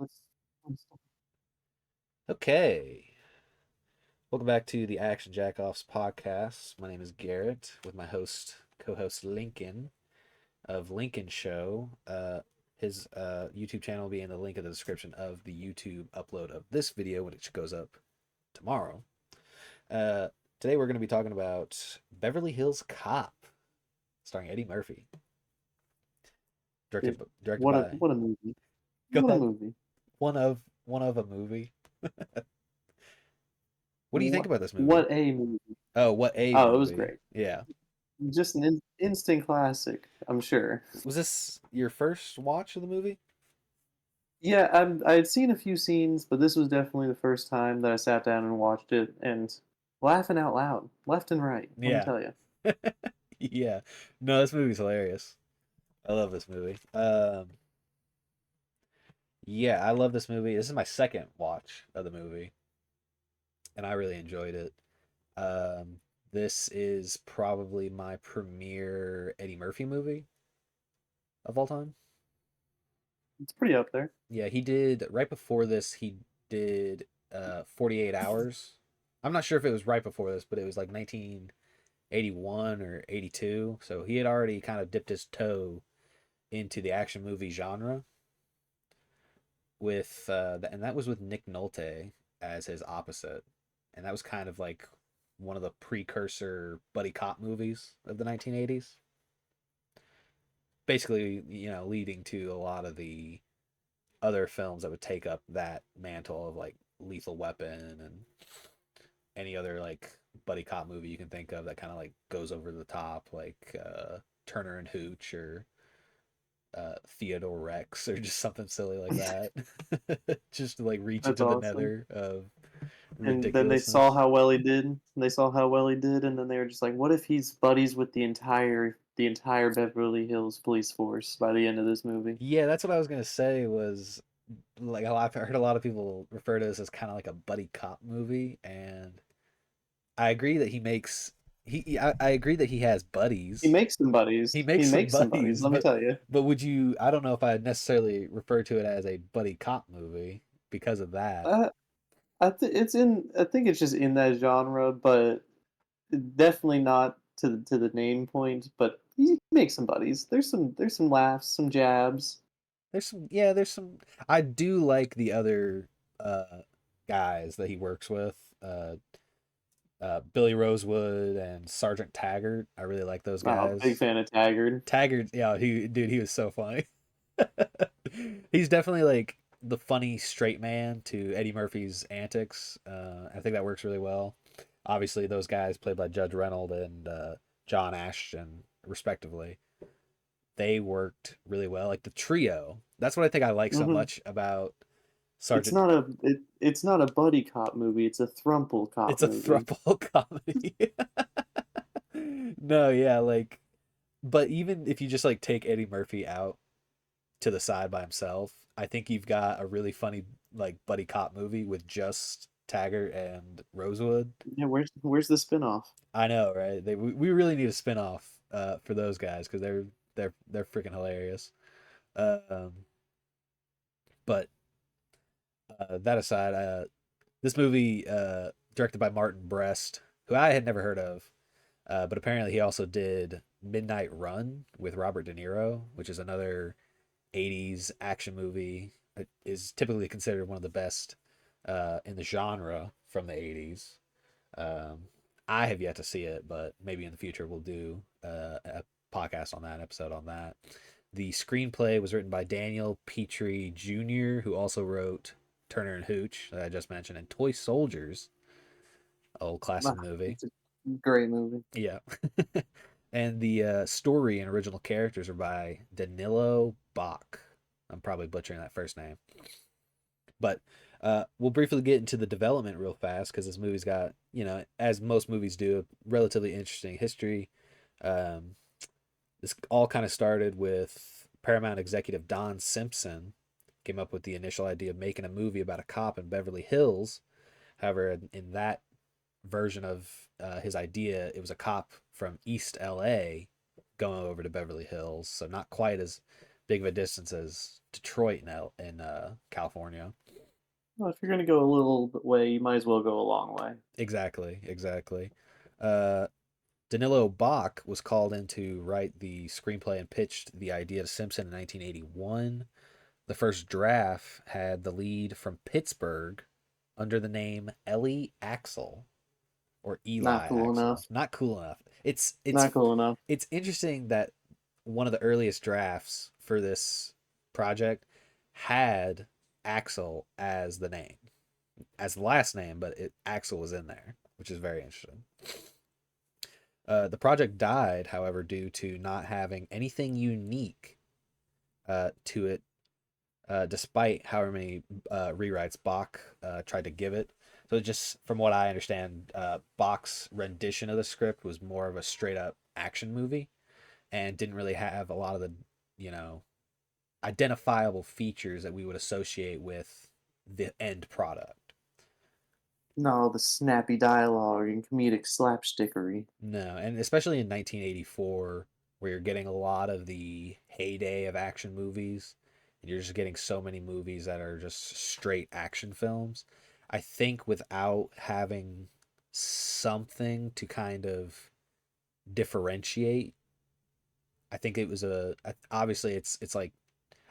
let's Okay. Welcome back to the Action Jack-0ffs podcast. My name is Garrett with my co-host Lincoln of Lincoln Show. His YouTube channel will be in the link in the description of the YouTube upload of this video, which goes up tomorrow. Uh, Today we're going to be talking about Beverly Hills Cop, starring Eddie Murphy, it, directed by. what a movie. Go What a ahead. movie. One of a movie. What do you think What about this movie? what a movie. Oh, what a Oh, it was movie. great. Yeah. Just an instant classic, I'm sure. Was this your first watch of the movie? Yeah, I had seen a few scenes, but this was definitely the first time that I sat down and watched it and laughing out loud, left and right, let me Yeah. tell you. Yeah. No, this movie's hilarious. I love this movie. Yeah, I love this movie. This is my second watch of the movie, and I really enjoyed it. Um, this is probably my premiere Eddie Murphy movie of all time. It's pretty up there. Yeah, he did right before this, he did 48 Hours. I'm not sure if it was right before this, but it was like 1981 or 82. So he had already kind of dipped his toe into the action movie genre with and that was with Nick Nolte as his opposite. And that was kind of like one of the precursor buddy cop movies of the 1980s. Basically, leading to a lot of the other films that would take up that mantle of like Lethal Weapon and any other like buddy cop movie you can think of that kind of like goes over the top, like Turner and Hooch or Theodore Rex or just something silly like that. Just to like reach That's into the awesome. nether of And then they saw ridiculousness. how well he did. And they saw how well he did, and then they were just like, "What if he's buddies with the entire Beverly Hills police force by the end of this movie?" Yeah, that's what I was gonna say. Was like I heard a lot of people refer to this as kind of like a buddy cop movie, and I agree that he makes I agree that he has He buddies. makes some buddies. He He makes some makes some buddies. buddies, Let me tell you. but would you? I don't know if I necessarily refer to it as a buddy cop movie because of that. Uh, it's in. I think it's just in that genre, but definitely not to the name point. But he makes some buddies. There's some laughs, some jabs. There's some. I do like the other uh guys that he works with. Billy Rosewood and Sergeant Taggart. I really like those Big guys. fan of Taggart. Taggart, yeah, he was so funny. He's definitely like the funny straight man to Eddie Murphy's antics. I think that works really well. Obviously, those guys played by Judge Reynolds and John Ashton, respectively, they worked really well. Like the trio. That's what I think I like so Hmm. much about It's Sergeant. not a buddy cop movie. It's a thruple cop It's a movie. throuple comedy. No, yeah, like, but even if you just like take Eddie Murphy out to the side by himself, I think you've got a really funny like buddy cop movie with just Taggart and Rosewood. Yeah, where's the spinoff? I know, right? We really need a spinoff for those guys because they're freaking hilarious. Um, but that aside, this movie directed by Martin Brest, who I had never heard of, but apparently he also did Midnight Run with Robert De Niro, which is another 80s action movie. It is typically considered one of the best in the genre from the 80s. Um, I have yet to see it, but maybe in the future we'll do a podcast on that, episode on that. The screenplay was written by Daniel Petrie Jr., who also wrote Turner and Hooch, that I just mentioned, and Toy Soldiers, old classic movie. It's a great movie. Yeah. And the story and original characters are by Danilo Bach. I'm probably butchering that first name. But we'll briefly get into the development real fast because this movie's got, as most movies do, a relatively interesting history. Um, this all kind of started with Paramount executive Don Simpson came up with the initial idea of making a movie about a cop in Beverly Hills. However, in that version of his idea, it was a cop from East LA going over to Beverly Hills, so not quite as big of a distance as Detroit in California. Well, if you're gonna go a little bit way, you might as well go a long way. Exactly, exactly. Uh, Danilo Bach was called in to write the screenplay and pitched the idea to Simpson in 1981. The first draft had the lead from Pittsburgh under the name Ellie Axel or Not Eli cool Axel. enough. Not cool enough. Not cool enough. It's interesting that one of the earliest drafts for this project had Axel as the name, as the last name, but Axel was in there, which is very interesting. The project died, however, due to not having anything unique to it, despite however many rewrites Bach tried to give it. So just from what I understand, Bach's rendition of the script was more of a straight up action movie and didn't really have a lot of the, you know, identifiable features that we would associate with the end product. No, the snappy dialogue and comedic slapstickery. No, and especially in 1984, where you're getting a lot of the heyday of action movies, and you're just getting so many movies that are just straight action films. I think without having something to kind of differentiate, I think it was obviously it's like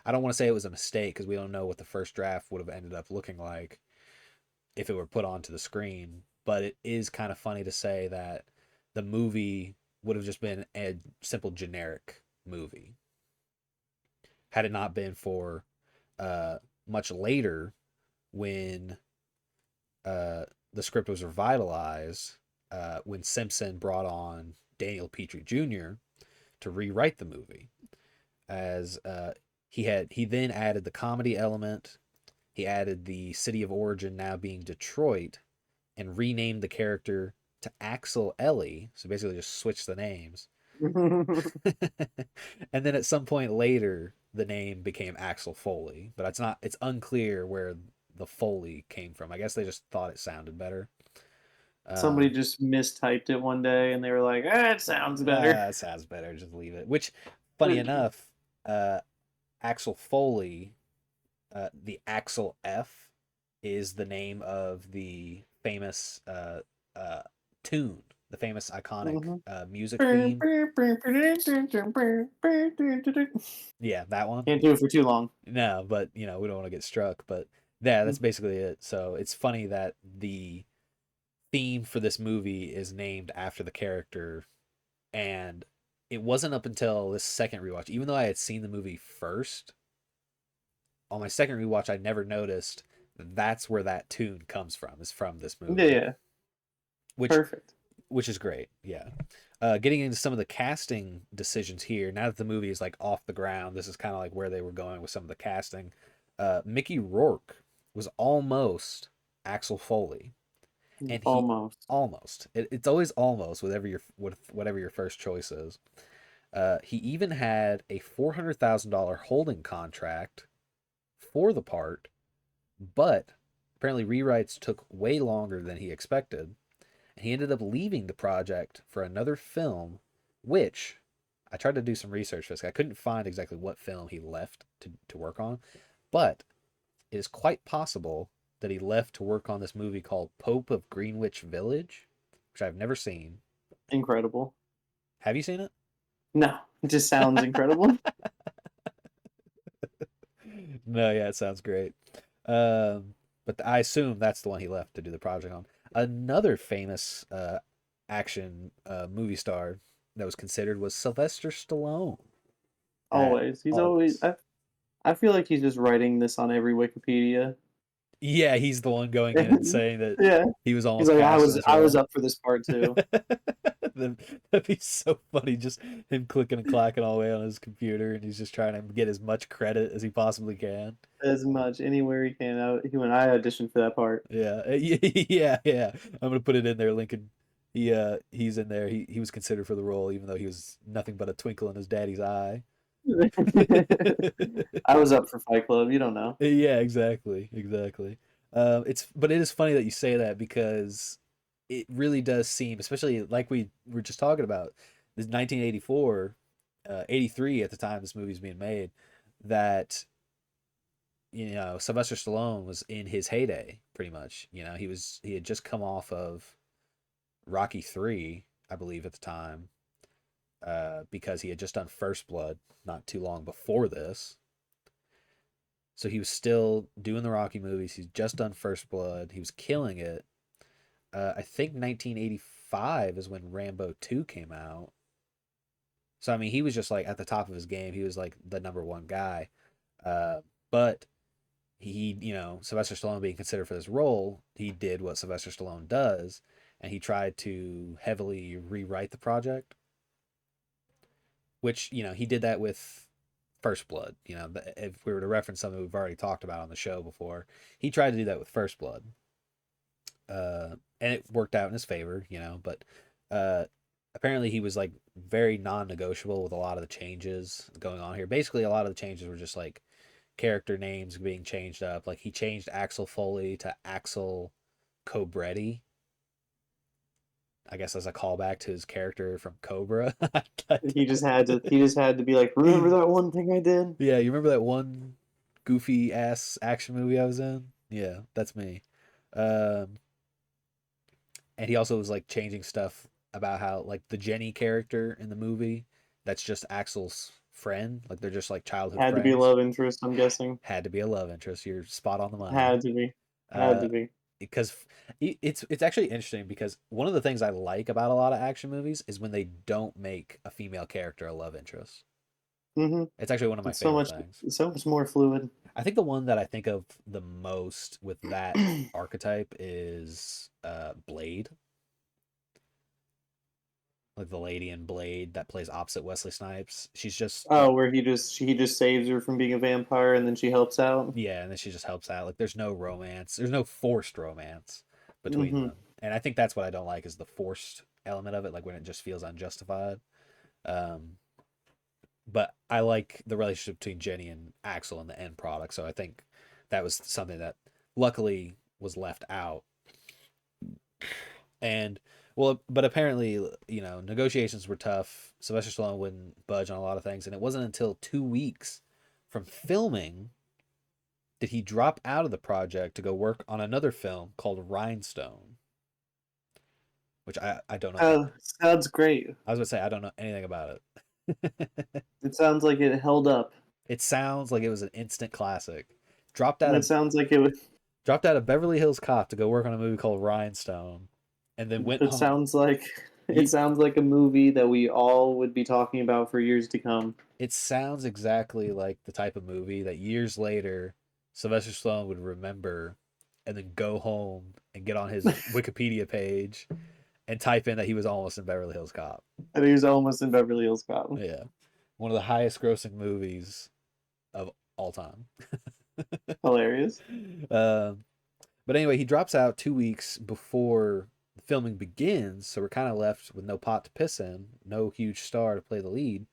I don't want to say it was a mistake because we don't know what the first draft would have ended up looking like if it were put onto the screen. But it is kind of funny to say that the movie would have just been a simple generic movie had it not been for uh, much later when the script was revitalized when Simpson brought on Daniel Petrie Jr. to rewrite the movie as he then added the comedy element. He added the city of origin now being Detroit and renamed the character to Axel Ellie. So basically just switched the names. And then at some point later, the name became Axel Foley, but it's unclear where the Foley came from. I guess they just thought it sounded better. Somebody just mistyped it one day and they were like, ah, it sounds better. It sounds better. Just leave it. Which, funny enough, Axel Foley, the Jack-0ffs, is the name of the famous tune, the famous iconic music theme. Yeah, that one. Can't do it for too long. No, but we don't want to get struck. But yeah, that's basically it. So it's funny that the theme for this movie is named after the character, and it wasn't up until this second rewatch, even though I had seen the movie first. On my second rewatch, I never noticed that's where that tune comes from. Is from this movie. Yeah. Which Perfect. Which is great. Yeah. Getting into some of the casting decisions here, now that the movie is like off the ground, this is kind of like where they were going with some of the casting. Mickey Rourke was almost Axel Foley, and he Almost. it's always almost whatever your first choice is. He even had a $400,000 holding contract for the part, but apparently rewrites took way longer than he expected. He ended up leaving the project for another film, which I tried to do some research for this. I couldn't find exactly what film he left to work on, but it is quite possible that he left to work on this movie called Pope of Greenwich Village, which I've never seen. Incredible. Have you seen it? No, it just sounds incredible. No, yeah, it sounds great. But I assume that's the one he left to do the project on. Another famous action movie star that was considered was Sylvester Stallone. Always. He's always. I feel like he's just writing this on every Wikipedia. Yeah, he's the one going in and saying that Yeah. he was He's almost like, cast in this I was role. up for this part too. That'd be so funny, just him clicking and clacking all the way on his computer, and he's just trying to get as much credit as he possibly can. As much anywhere he can. When I auditioned for that part. Yeah, yeah. I'm gonna put it in there, Lincoln. He's in there. He was considered for the role, even though he was nothing but a twinkle in his daddy's eye. I was up for Fight Club. You don't know. Yeah, exactly. But it is funny that you say that because it really does seem, especially like we were just talking about, this 1984, 83 at the time this movie's being made. that Sylvester Stallone was in his heyday, pretty much. He had just come off of Rocky 3, I believe, at the time, because he had just done First Blood not too long before this. So he was still doing the Rocky movies. He's just done First Blood. He was killing it. I think 1985 is when Rambo 2 came out. So I mean, he was just like at the top of his game. He was like the number one guy. But he, Sylvester Stallone being considered for this role, he did what Sylvester Stallone does, and he tried to heavily rewrite the project. Which he did that with First Blood. If we were to reference something we've already talked about on the show before, he tried to do that with First Blood, and it worked out in his favor. But apparently he was like very non-negotiable with a lot of the changes going on here. Basically, a lot of the changes were just like character names being changed up. Like he changed Axel Foley to Axel Cobretti, I guess as a callback to his character from Cobra. He just had to. He just had to be like, remember that one thing I did? Yeah, you remember that one goofy ass action movie I was in? Yeah, that's me. Um, and he also was like changing stuff about how like the Jenny character in the movie, that's just Axel's friend. Like they're just like childhood Had to be a friends. love interest, I'm guessing. Had to be a love interest. You're spot on the money. Had to be. Had Uh, to be. because it's actually interesting because one of the things I like about a lot of action movies is when they don't make a female character a love interest. Mm-hmm. It's actually one of my It's so favorite much. things. So much more fluid. I think the one that I think of the most with that archetype is Blade. Like the lady in Blade that plays opposite Wesley Snipes. She's just like, Oh, where he just saves her from being a vampire and then she helps out. yeah, and then she just helps out. Like there's no romance. There's no forced romance between Mm-hmm. them. And I think that's what I don't like is the forced element of it, like when it just feels unjustified. Um, but I like the relationship between Jenny and Axel in the end product. So I think that was something that luckily was left out. And well, but apparently, negotiations were tough. Sylvester Stallone wouldn't budge on a lot of things, and it wasn't until 2 weeks from filming did he drop out of the project to go work on another film called Rhinestone, which I don't know. Sounds great. I was gonna say I don't know anything about it. It sounds like it held up. It sounds like it was an instant classic. Dropped out It of sounds like it was. dropped out of Beverly Hills Cop to go work on a movie called Rhinestone, and then went It home. sounds like it sounds like a movie that we all would be talking about for years to come. It sounds exactly like the type of movie that years later Sylvester Stallone would remember and then go home and get on his Wikipedia page and type in that he was almost in Beverly Hills Cop. And he was almost in Beverly Hills Cop. Yeah. One of the highest grossing movies of all time. Hilarious. But anyway, he drops out 2 weeks before the filming begins, so we're kind of left with no pot to piss in, no huge star to play the lead.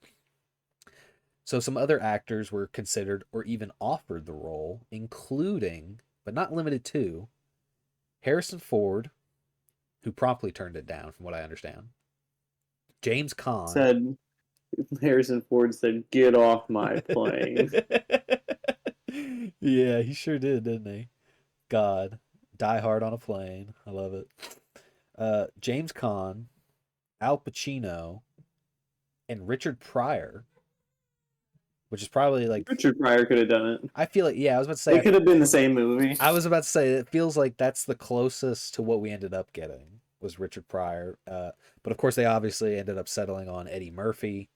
So some other actors were considered or even offered the role, including, but not limited to, Harrison Ford, who promptly turned it down, from what I understand. James Caan. Said Harrison Ford said, "Get off my plane." Yeah, he sure did, didn't he? God, Die Hard on a plane. I love it. James Caan, Al Pacino, and Richard Pryor, which is probably like Richard Pryor could have done it. I feel like I was about to say It could have been the same movie. I was about to say it feels like that's the closest to what we ended up getting was Richard Pryor. But of course they obviously ended up settling on Eddie Murphy,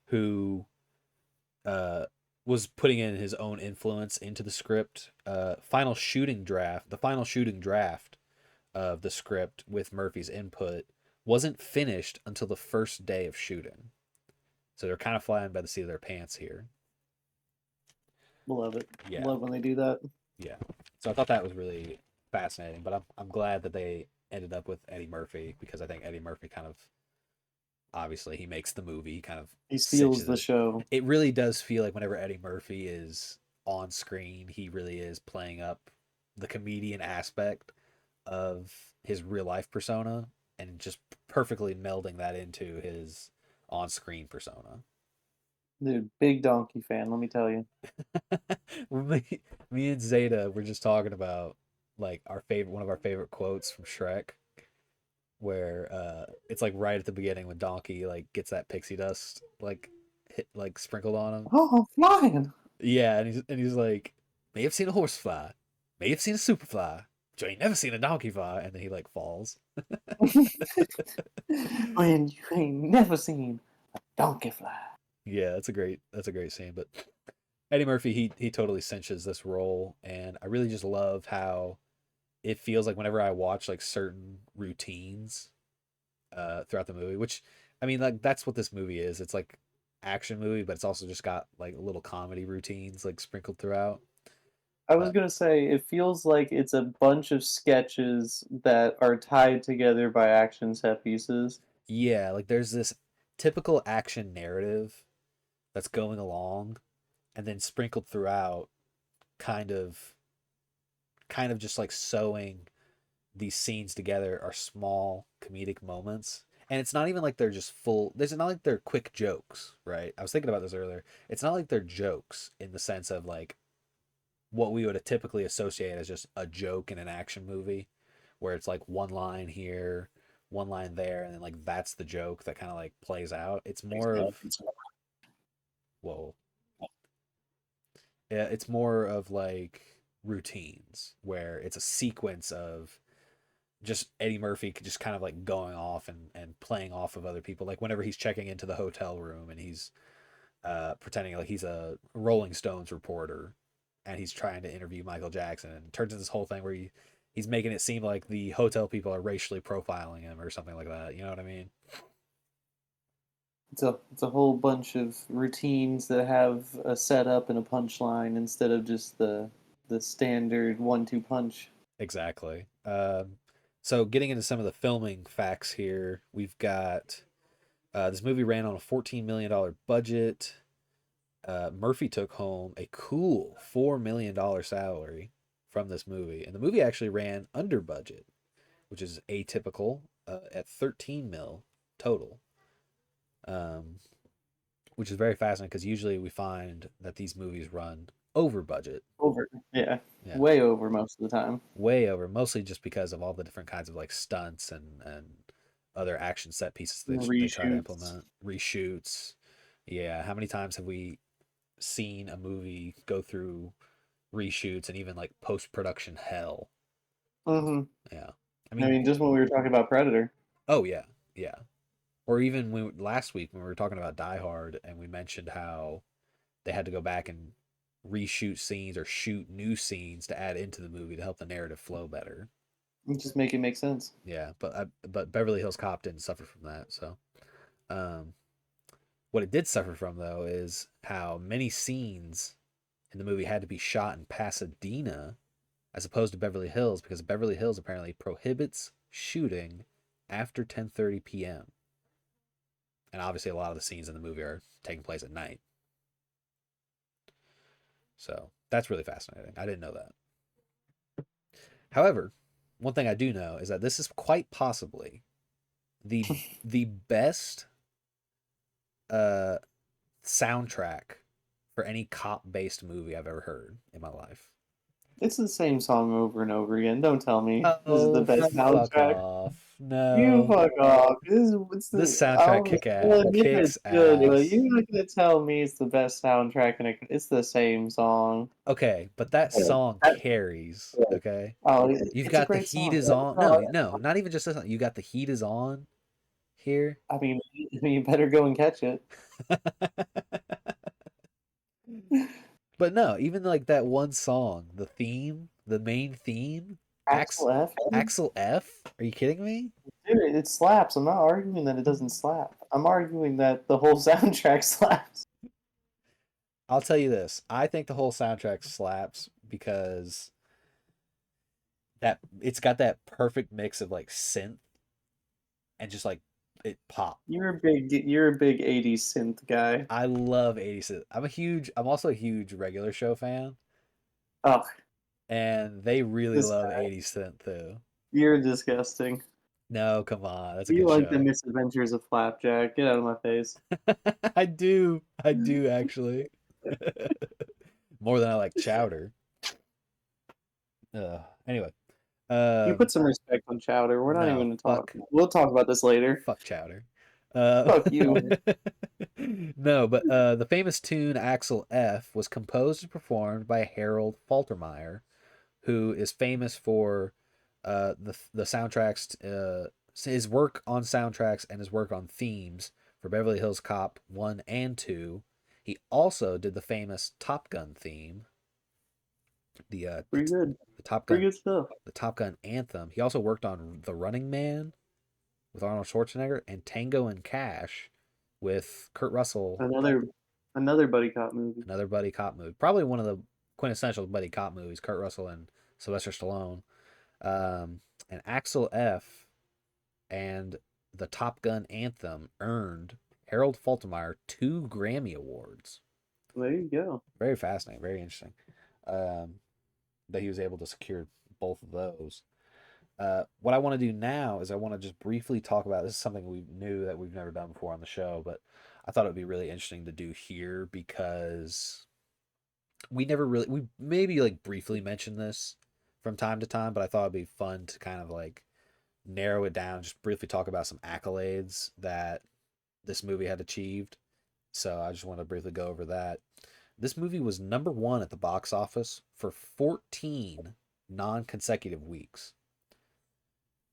who was putting in his own influence into the script. The final shooting draft of the script with Murphy's input wasn't finished until the first day of shooting. So they're kind of flying by the seat of their pants here. Love it. Yeah. Love when they do that. Yeah. So I thought that was really fascinating, but I'm glad that they ended up with Eddie Murphy because I think Eddie Murphy kind of obviously he makes the movie, kind of He steals the show. It really does feel like whenever Eddie Murphy is on screen, he really is playing up the comedian aspect of his real life persona and just perfectly melding that into his on-screen persona. Dude, big Donkey fan, let me tell you. Me and Zeta were just talking about like one of our favorite quotes from Shrek, where it's like right at the beginning when Donkey like gets that pixie dust like sprinkled on him. Oh, I'm flying. Yeah, and he's like, may have seen a horse fly, may have seen a super fly, but you ain't never seen a donkey fly, and then he like falls. When you ain't never seen a donkey fly. Yeah, that's a great scene. But Eddie Murphy, he totally cinches this role, and I really just love how it feels like whenever I watch like certain routines throughout the movie, which I mean like that's what this movie is. It's like action movie, but it's also just got like little comedy routines like sprinkled throughout. I Uh, was gonna say, it feels like it's a bunch of sketches that are tied together by action set pieces. yeah, like there's this typical action narrative that's going along, and then sprinkled throughout, kind of just like sewing these scenes together are small comedic moments. And it's not even like they're just full, there's not like they're quick jokes, right? I was thinking about this earlier. It's not like they're jokes in the sense of like what we would typically associate as just a joke in an action movie, where it's like one line here, one line there, and then like that's the joke that kind of like plays out. It's more of, whoa, yeah, it's more of like routines where it's a sequence of just Eddie Murphy just kind of like going off and playing off of other people. Like whenever he's checking into the hotel room and he's pretending like he's a Rolling Stones reporter and he's trying to interview Michael Jackson, and it turns into this whole thing where he's making it seem like the hotel people are racially profiling him or something like that. You know what I mean? It's a whole bunch of routines that have a setup and a punchline instead of just the standard 1-2 punch. Exactly. So getting into some of the filming facts here, we've got this movie ran on a $14 million budget. Murphy took home a cool $4 million salary from this movie, and the movie actually ran under budget, which is atypical at 13 mil total, um, which is very fascinating because usually we find that these movies run over budget. Over. Yeah. Yeah, Way over most of the time. way over, mostly just because of all the different kinds of like stunts and other action set pieces they try to Reshoots. implement, reshoots. Yeah, how many times have we seen a movie go through reshoots and even like post production hell? Hmm. Yeah, I I mean, mean, just when we were talking about Predator. oh yeah, yeah. Or even last week when we were talking about Die Hard and we mentioned how they had to go back and reshoot scenes or shoot new scenes to add into the movie to help the narrative flow better. Just make it make sense. Yeah, but Beverly Hills Cop didn't suffer from that. So, um, what it did suffer from though is how many scenes in the movie had to be shot in Pasadena as opposed to Beverly Hills, because Beverly Hills apparently prohibits shooting after 10:30 p.m. And obviously a lot of the scenes in the movie are taking place at night. So, that's really fascinating. I didn't know that. However, one thing I do know is that this is quite possibly the the best uh soundtrack for any cop-based movie I've ever heard in my life. It's the same song over and over again. Don't tell me this is the Oh, best fuck soundtrack. off. You No. fuck off. It's This the soundtrack I'll admit it's kicks good, but ass. you're not gonna tell me it's the best soundtrack and it's the same song. Okay, but that song carries, okay? Oh, You've it's a got the great heat song. is on. No, no, not even just this song. You got the heat is on here. You better go and catch it. But no, even like that one song, the theme, the main theme, Axel F. Axel F. Are you kidding me? Dude, it slaps. I'm not arguing that it doesn't slap. I'm arguing that the whole soundtrack slaps. I'll tell you this. I think the whole soundtrack slaps because that it's got that perfect mix of like synth and just like it pop. You're a big 80s synth guy. I love 80s synth. I'm also a huge regular show fan, Oh, and they really this love guy. 80s synth too. You're disgusting. No, come on, that's a You good like the show. misadventures of Flapjack. Get out of my face. I do actually. More than I like Chowder. Anyway, You put um, some respect on Chowder. We're not even no, going to talk. We'll talk about this later. fuck Chowder. Uh, Fuck you. no, but the famous tune Axel F was composed and performed by Harold Faltermeyer, who is famous for the soundtracks, his work on soundtracks and his work on themes for Beverly Hills Cop 1 and 2. He also did the famous Top Gun theme, the uh, the, Pretty good. the Top Pretty Gun good stuff. the Top Gun anthem. He also worked on The Running Man with Arnold Schwarzenegger and Tango and Cash with Kurt Russell, Another buddy cop movie. another buddy cop movie. Probably one of the quintessential buddy cop movies, Kurt Russell and Sylvester Stallone. Um, and Axel F and the Top Gun anthem earned Harold Faltermeyer 2 Grammy Awards. There you go. Very fascinating, very interesting. Um, that he was able to secure both of those. What I want to do now is I want to just briefly talk about, this is something we knew that we've never done before on the show, but I thought it would be really interesting to do here because we maybe like briefly mentioned this from time to time, but I thought it'd be fun to kind of like narrow it down, just briefly talk about some accolades that this movie had achieved. So I just want to briefly go over that. This movie was number one at the box office for 14 non-consecutive weeks,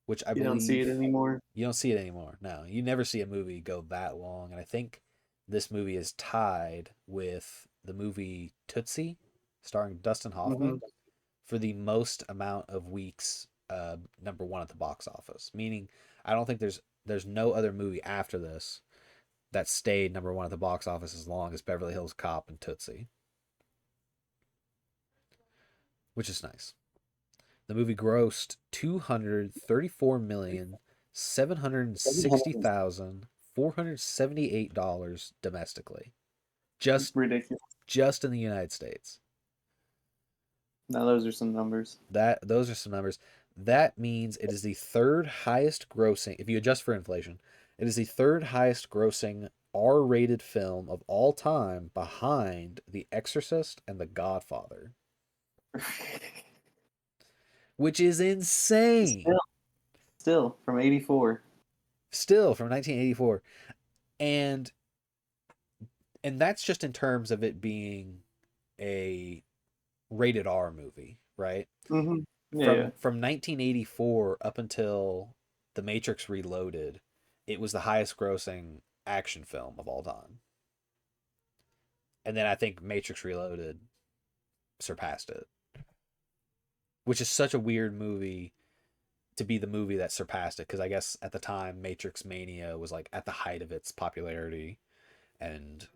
which I You don't see it believe anymore. you don't see it anymore. No, you never see a movie go that long. And I think this movie is tied with the movie Tootsie, starring Dustin Hmm. Hoffman, for the most amount of weeks number one at the box office. Meaning, I don't think there's no other movie after this that stayed number one at the box office as long as Beverly Hills Cop and Tootsie, which is nice. The movie grossed $234,760,478 domestically, just Ridiculous. just in the United States. Now those are some numbers. Those are some numbers. That means it is the third highest grossing, if you adjust for inflation, it is the third highest grossing R-rated film of all time behind The Exorcist and The Godfather, which is insane. Still, still from '84. Still from 1984. And that's just in terms of it being a rated R movie, right? Hmm. Yeah. From 1984 up until The Matrix Reloaded, it was the highest grossing action film of all time. And then I think Matrix Reloaded surpassed it, which is such a weird movie to be the movie that surpassed it, because I guess at the time Matrix Mania was like at the height of its popularity, and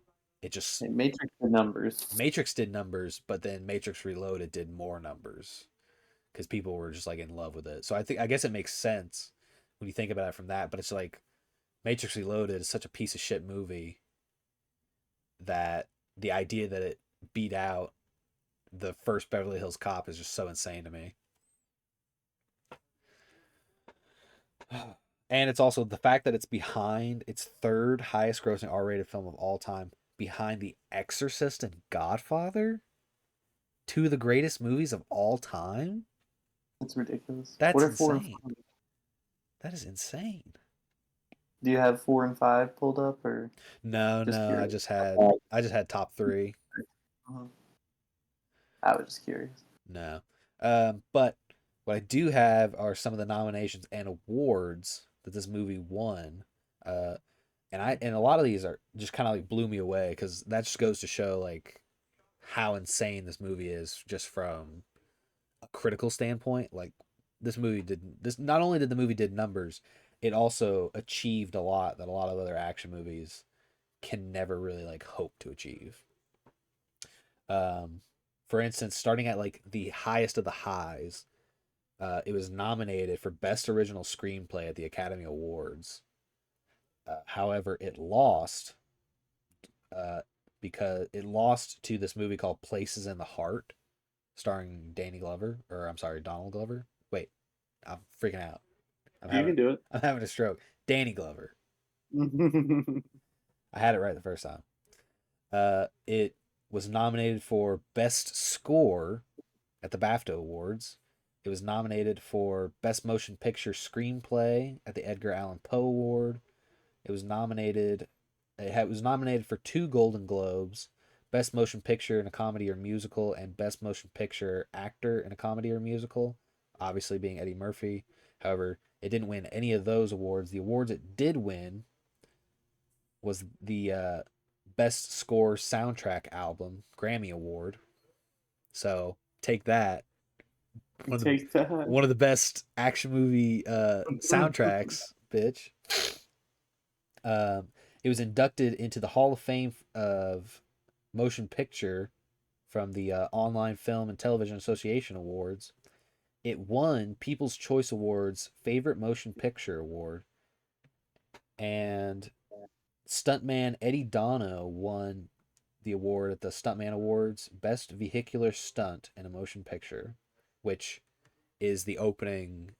it just Matrix the numbers. Matrix did numbers, but then Matrix Reloaded did more numbers because people were just like in love with it. So I guess it makes sense when you think about it from that, but it's like Matrix Reloaded is such a piece of shit movie that the idea that it beat out the first Beverly Hills Cop is just so insane to me. And it's also the fact that it's behind its third highest grossing R-rated film of all time, behind The Exorcist and Godfather, two of the greatest movies of all time. That's ridiculous. That's What are 4 and insane. 5? That is insane. Do you have 4 and 5 pulled up, or No, just no, curious? I just had top three. Uh-huh. I was just curious. No. But what I do have are some of the nominations and awards that this movie won. Uh, and a lot of these are just kind of like blew me away because that just goes to show like how insane this movie is just from a critical standpoint. Like this not only did the movie did numbers, it also achieved a lot that a lot of other action movies can never really like hope to achieve. Um, for instance, starting at like the highest of the highs, it was nominated for Best Original Screenplay at the Academy Awards. However, it lost uh, because it lost to this movie called Places in the Heart, starring Danny Glover, or I'm sorry, Donald Glover. Wait, I'm freaking out. I'm You having can do it. I'm having a stroke. Danny Glover. I had it right the first time. It was nominated for Best Score at the BAFTA Awards. It was nominated for Best Motion Picture Screenplay at the Edgar Allan Poe Award. It was nominated. It was nominated for 2 Golden Globes: Best Motion Picture in a Comedy or Musical and Best Motion Picture Actor in a Comedy or Musical. Obviously, being Eddie Murphy. However, it didn't win any of those awards. The awards it did win was the Best Score Soundtrack Album Grammy Award. So take that. One of the Take that. one of the best action movie soundtracks, bitch. Um, it was inducted into the Hall of Fame of Motion Picture from the Online Film and Television Association Awards. It won People's Choice Awards Favorite Motion Picture Award, and stuntman Eddie Dono won the award at the Stuntman Awards Best Vehicular Stunt in a Motion Picture, which is the opening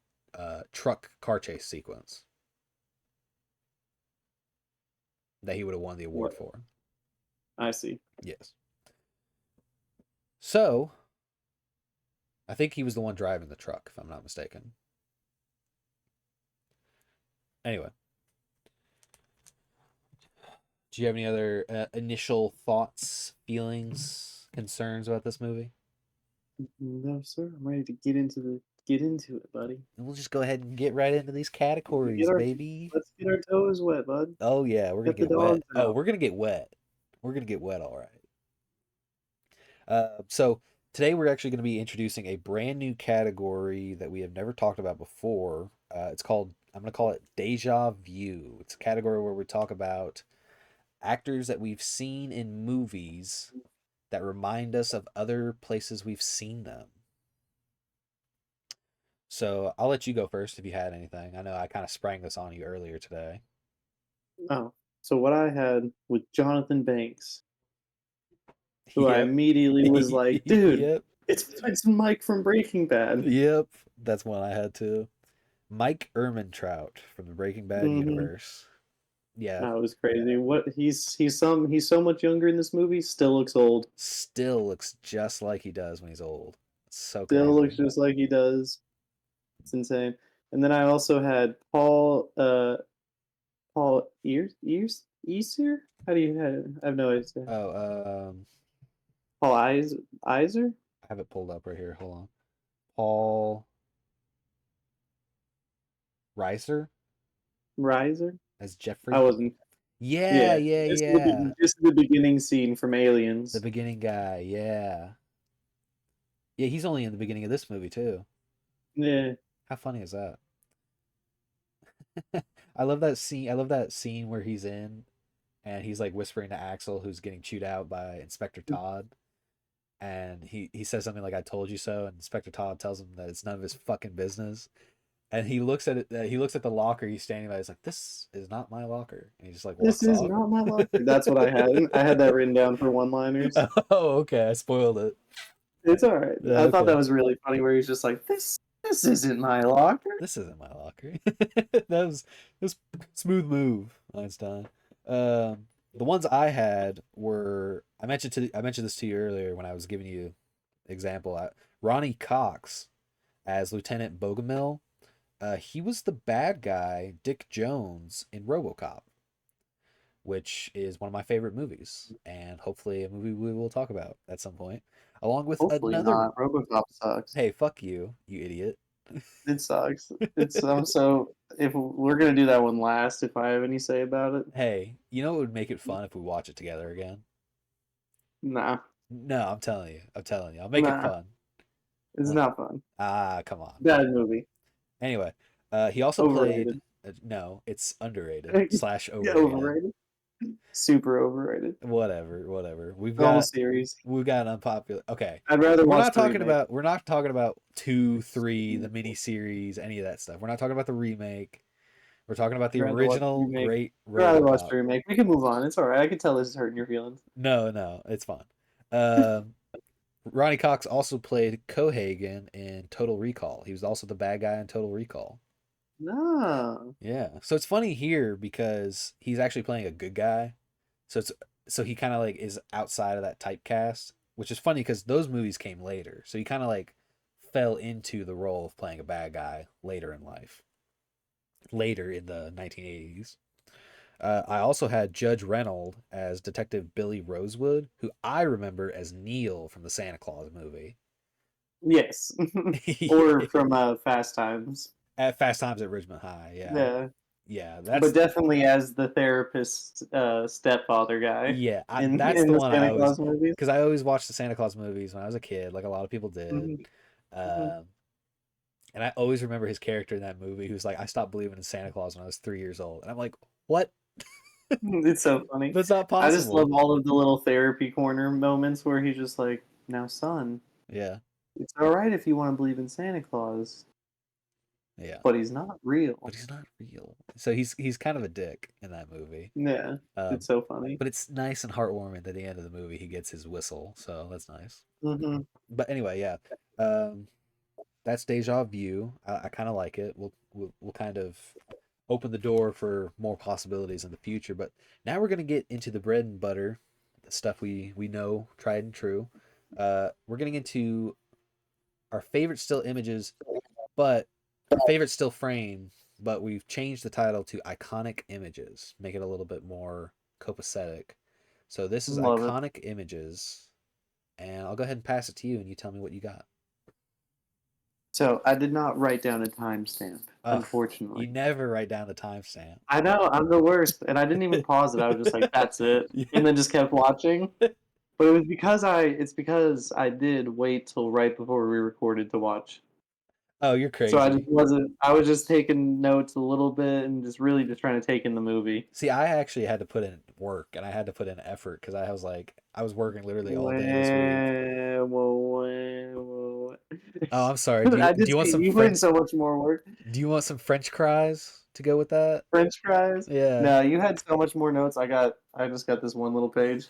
truck car chase sequence that he would have won the award What? for. I see. Yes. So, I think he was the one driving the truck, if I'm not mistaken. Anyway, do you have any other initial thoughts, feelings, concerns about this movie? No, sir. I'm ready to get into it, buddy. And we'll just go ahead and get right into these categories, Get our baby. let's get our toes wet, bud. Oh yeah, we're gonna Get the get wet. dogs Oh, out. we're gonna get wet. We're gonna get wet, all right. So today we're actually going to be introducing a brand new category that we have never talked about before. It's called, I'm going to call it Deja Vu. It's a category where we talk about actors that we've seen in movies that remind us of other places we've seen them. So I'll let you go first if you had anything. I know I kind of sprang this on you earlier today. Oh, so what I had with Jonathan Banks, who I Yep. immediately was like, dude, Yep. it's Mike from Breaking Bad. Yep. That's one I had too. Mike Ehrmantraut from the Breaking Bad Mm-hmm. universe. Yeah, That was crazy. What he's so much younger in this movie, still looks old. still looks just like he does when he's old. It's so Still looks crazy. just like he does. It's insane. And then I also had Paul Easer? How do you have I have no idea. Oh, Paul Iser? I have it pulled up right here. Hold on. Paul Reiser Riser? as I Jeffrey. wasn't. Yeah, Yeah, yeah, yeah. just the beginning scene from The Aliens. beginning guy. Yeah. Yeah, he's only in the beginning of this movie too. Yeah. How funny is that? I love that scene. I love that scene where he's in and he's like whispering to Axel, who's getting chewed out by Inspector Todd. And he says something like "I told you so," and Inspector Todd tells him that it's none of his fucking business. And he looks at it. He looks at the locker he's standing by. He's like, "This is not my locker," and he just like This walks is off. not my locker. That's what I had. I had that written down for one-liners. Oh, okay. I spoiled it. It's all right. Yeah, I thought that okay. was really funny where he's just like, this isn't my locker. This isn't my locker. That was smooth move, Einstein. The ones I had were I mentioned this to you earlier when I was giving you example. Ronnie Cox as Lieutenant Bogomil. He was the bad guy, Dick Jones, in RoboCop, which is one of my favorite movies, and hopefully a movie we will talk about at some point, along with Hopefully another. not. RoboCop sucks. Hey, fuck you idiot. It sucks. It's so if we're gonna do that one last, if I have any say about it, Hey, you know what would make it fun if we watch it together again? nah, No, I'm telling you. I'm telling you. I'll make it nah, fun. it's Uh, not fun. Come on, come Bad on. movie. Anyway, he also played. Overrated. No, it's underrated slash Yeah, overrated. overrated. Super overrated. Whatever, whatever. Normal series. We've got an unpopular. Okay, I'd rather watch the remake. we're not talking about 2, 3, the miniseries, any of that stuff. We're not talking about the remake. We're talking about I'd the rather watch the original remake. great I'd rather watch RoboCop. the remake. We can move on. It's all right. I can tell this is hurting your feelings. No, no, it's fine. Um, Ronnie Cox also played Cohagen in Total Recall. He was also the bad guy in Total Recall. No. Yeah. So it's funny here because he's actually playing a good guy. So it's so he kind of like is outside of that typecast, which is funny because those movies came later. So he kind of like fell into the role of playing a bad guy later in life, later in the 1980s. I also had Judge Reynold as Detective Billy Rosewood, who I remember as Neil from the Santa Claus movie. Yes. Or from Fast Times. At Fast Times at Ridgemont High, yeah. Yeah. Yeah, But that's definitely as the therapist stepfather guy yeah, that's in the the one I Santa always Claus movies. because I always watched the Santa Claus movies when I was a kid, like a lot of people did. Hmm. Hmm. Um, and I always remember his character in that movie who's like, I stopped believing in Santa Claus when I was 3 years old. And I'm like, what? It's so funny. That's not I just love possible. all of the little therapy corner moments where he's just like, "Now, son, Yeah. it's all right if you want to believe in Santa Claus, Yeah. but he's not real." But he's not real. So he's kind of a dick in that movie. Yeah, Um, it's so funny. but it's nice and heartwarming at the end of the movie he gets his whistle, so that's nice. Hmm. But anyway, yeah. Um, that's Deja Vu. I kind of like it. We'll kind of open the door for more possibilities in the future. But now we're gonna get into the bread and butter, the stuff we know, tried and true. We're getting into our favorite still images, but our favorite still frame. But we've changed the title to iconic images, make it a little bit more copacetic. So this is Love it. iconic images, and I'll go ahead and pass it to you, and you tell me what you got. So I did not write down a timestamp, Ugh, unfortunately. you never write down the timestamp. I know I'm the worst, and I didn't even pause it. I was just like, "That's it," Yeah. and then just kept watching. But it was because it's because I did wait till right before we recorded to watch. Oh, you're So I just crazy. wasn't. I was just taking notes a little bit and just really just trying to take in the movie. See, I actually had to put in work and I had to put in effort because I was like, I was working literally all day this week. Whoa. Oh, I'm sorry. I Do did you want see some you put in French? so much more work. Do you want some French fries to go with that? French fries. Yeah. No, you had so much more notes. I just got this one little page.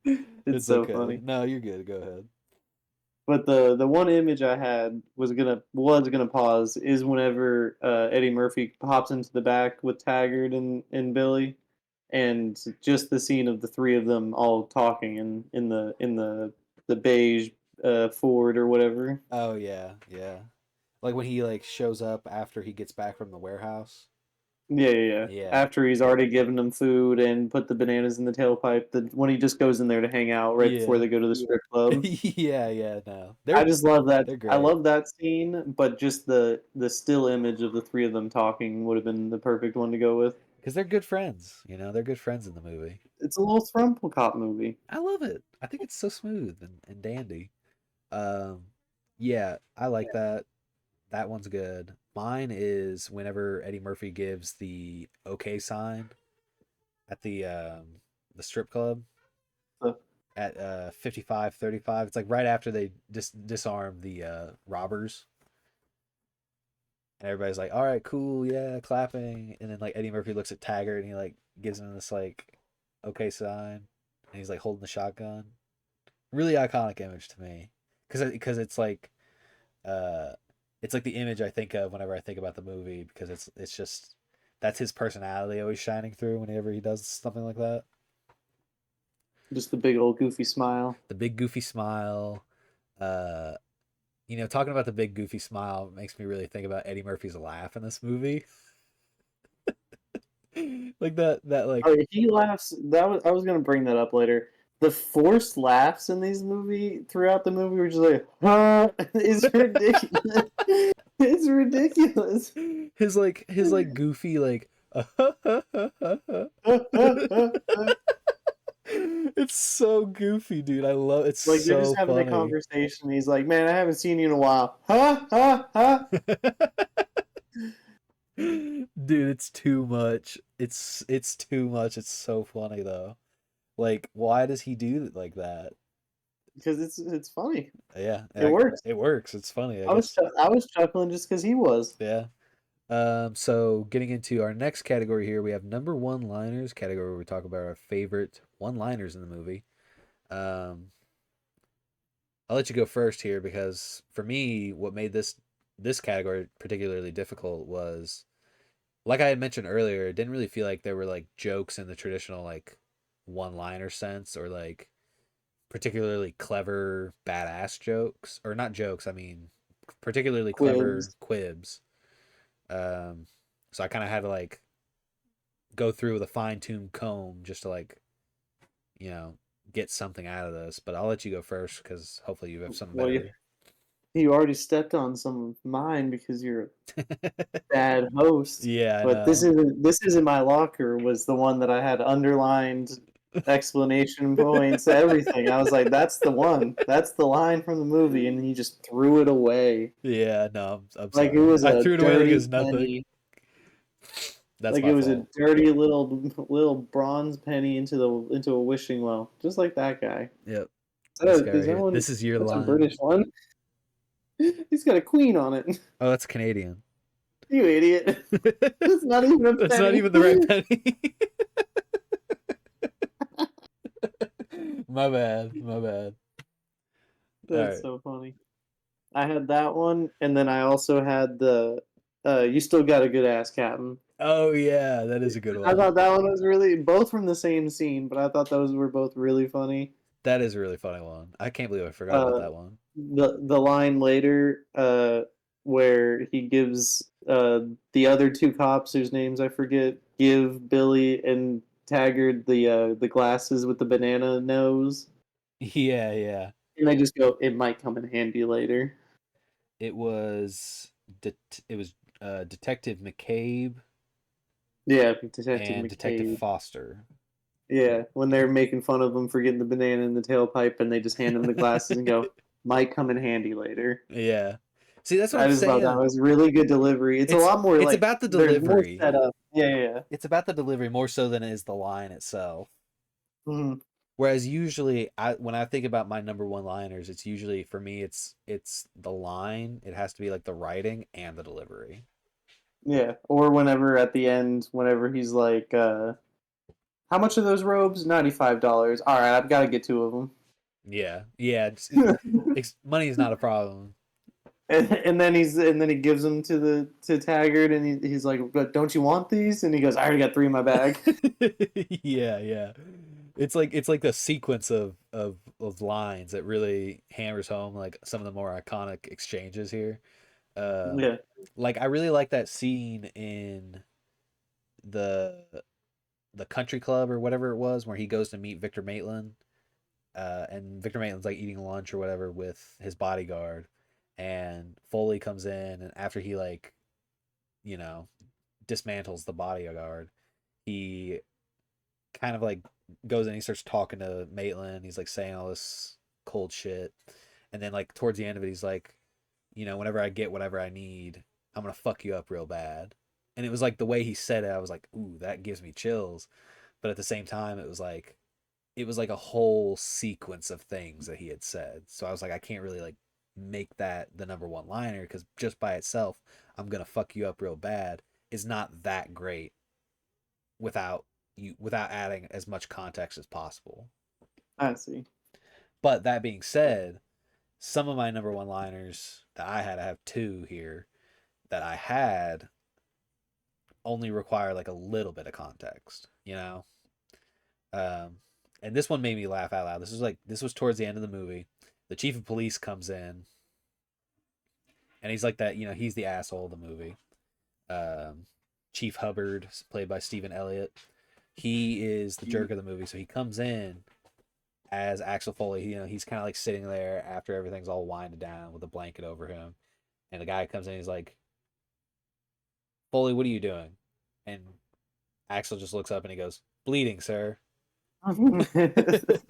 It's It's so okay. funny. No, you're good. Go ahead. But the one image I had was gonna pause is whenever Eddie Murphy pops into the back with Taggart and Billy, and just the scene of the three of them all talking in the beige Ford or whatever. Oh yeah, yeah. Like when he like shows up after he gets back from the warehouse. Yeah. Yeah. After he's already given them food and put the bananas in the tailpipe, when he just goes in there to hang out right before Yeah. they go to the strip club. Yeah, yeah, no. I just love that. They're I great. love that scene, but just the still image of the three of them talking would have been the perfect one to go with. Because they're good friends, you know, they're good friends in the movie. It's a little Thrumple Cop movie. I love it. I think it's so smooth and dandy. Um, yeah, I like that. That one's good. Mine is whenever Eddie Murphy gives the okay sign at the strip club So, at 55:35. It's like right after they disarm the robbers and everybody's like, "All right, cool, yeah, clapping." And then like Eddie Murphy looks at Taggart and he like gives him this like okay sign and he's like holding the shotgun. Really iconic image to me because uh it's like the image I think of whenever I think about the movie because it's just that's his personality always shining through whenever he does something like that. just the big old goofy smile. The big goofy smile. Uh you know, talking about the big goofy smile makes me really think about Eddie Murphy's laugh in this movie. Like that like Oh, he laughs. I was gonna bring that up later. The forced laughs in these throughout the movie were just like, huh, is ridiculous. It's ridiculous. his goofy like it's so goofy, dude. I love it's Like they're so just having a funny. conversation. He's like, "Man, I haven't seen you in a while." Huh? Dude, it's too much. It's too much. It's so funny though. Like, why does he do it like that? Because it's funny. Yeah, It works. it works. It's funny, I I was guess. I was chuckling just because he was. Yeah. So getting into our next category here, we have number one liners category where we talk about our favorite one liners in the movie. Um, I'll let you go first here because for me, what made this this category particularly difficult was, like I had mentioned earlier, it didn't really feel like there were like jokes in the traditional like one-liner sense, or like particularly clever badass jokes, or not jokes, I mean particularly clever Quibs. quibs. Um, so I kind of had to like go through with a fine-tuned comb just to like, you know, get something out of this. But I'll let you go first because hopefully you have something Well, better. you already stepped on some of mine because you're a bad host. Yeah, I But know. this isn't my locker was the one that I had underlined explanation points, everything. I was like, that's the one. That's the line from the movie, and he just threw it away. Yeah, no, I'm Like it sorry. was I a threw it away like dirty it's nothing. penny. That's Like my it was a fault. dirty little bronze penny into a wishing well, just like that guy. Yep. This guy Is right that here. one? This is your That's a line. British one. He's got a queen on it. Oh, that's Canadian. You idiot! That's not even a That's not penny. even the right penny. My bad. My bad. All That's right. so funny. I had that one, and then I also had the "You Still Got a Good Ass, Captain." Oh yeah, that is a good I one. thought that one was really both from the same scene, but I thought those were both really funny. That is a really funny one. I can't believe I forgot about Uh, that one. the line later, where he gives the other two cops whose names I forget give Billy and Taggart the glasses with the banana nose, Yeah, yeah. and they just go, "It might come in handy later." It was it was Detective McCabe Yeah, Detective and Detective McCabe. Foster. Yeah, when they're making fun of him for getting the banana in the tailpipe, and they just hand him the glasses and go, "Might come in handy later." Yeah. See, that's what I'm I just thought that saying. was really good delivery. It's a lot more It's like about the there's more delivery. set up. Yeah, yeah, yeah. It's about the delivery more so than it is the line itself. Mhm. Whereas usually, when I think about my number one liners, it's usually for me, it's the line. It has to be like the writing and the delivery. Yeah. Or whenever at the end, whenever he's like, "How much are those robes? $95. All right, I've got to get two of them." Yeah, yeah. Money is not a problem. And then he gives them to Taggart, and he's like, "But don't you want these?" And he goes, "I already got three in my bag." Yeah, yeah. It's like the sequence of lines that really hammers home like some of the more iconic exchanges here. Um, Yeah. like I really like that scene in the the country club or whatever it was where he goes to meet Victor Maitland, and Victor Maitland's like eating lunch or whatever with his bodyguard, and Foley comes in, and after he like, you know, dismantles the bodyguard, he kind of like goes in, he starts talking to Maitland, he's like saying all this cold shit, and then like towards the end of it, he's like, whenever I get whatever I need, I'm gonna fuck you up real bad. And it was like the way he said it, I was like, ooh, that gives me chills. But at the same time, it was like a whole sequence of things that he had said. So I was like, I can't really like make that the number one liner because just by itself, I'm gonna fuck you up real bad is not that great without adding as much context as possible. I see. But that being said, some of my number one liners that I have two here that I had only require like a little bit of context. Um, and this one made me laugh out loud. This was towards the end of the movie. The chief of police comes in, and he's like that. He's the asshole of the movie. Um, Chief Hubbard, played by Stephen Elliott, he is the jerk of the movie. So he comes in as Axel Foley. He's kind of like sitting there after everything's all winded down with a blanket over him, and the guy comes in. He's like, "Foley, what are you doing?" And Axel just looks up and he goes, "Bleeding, sir."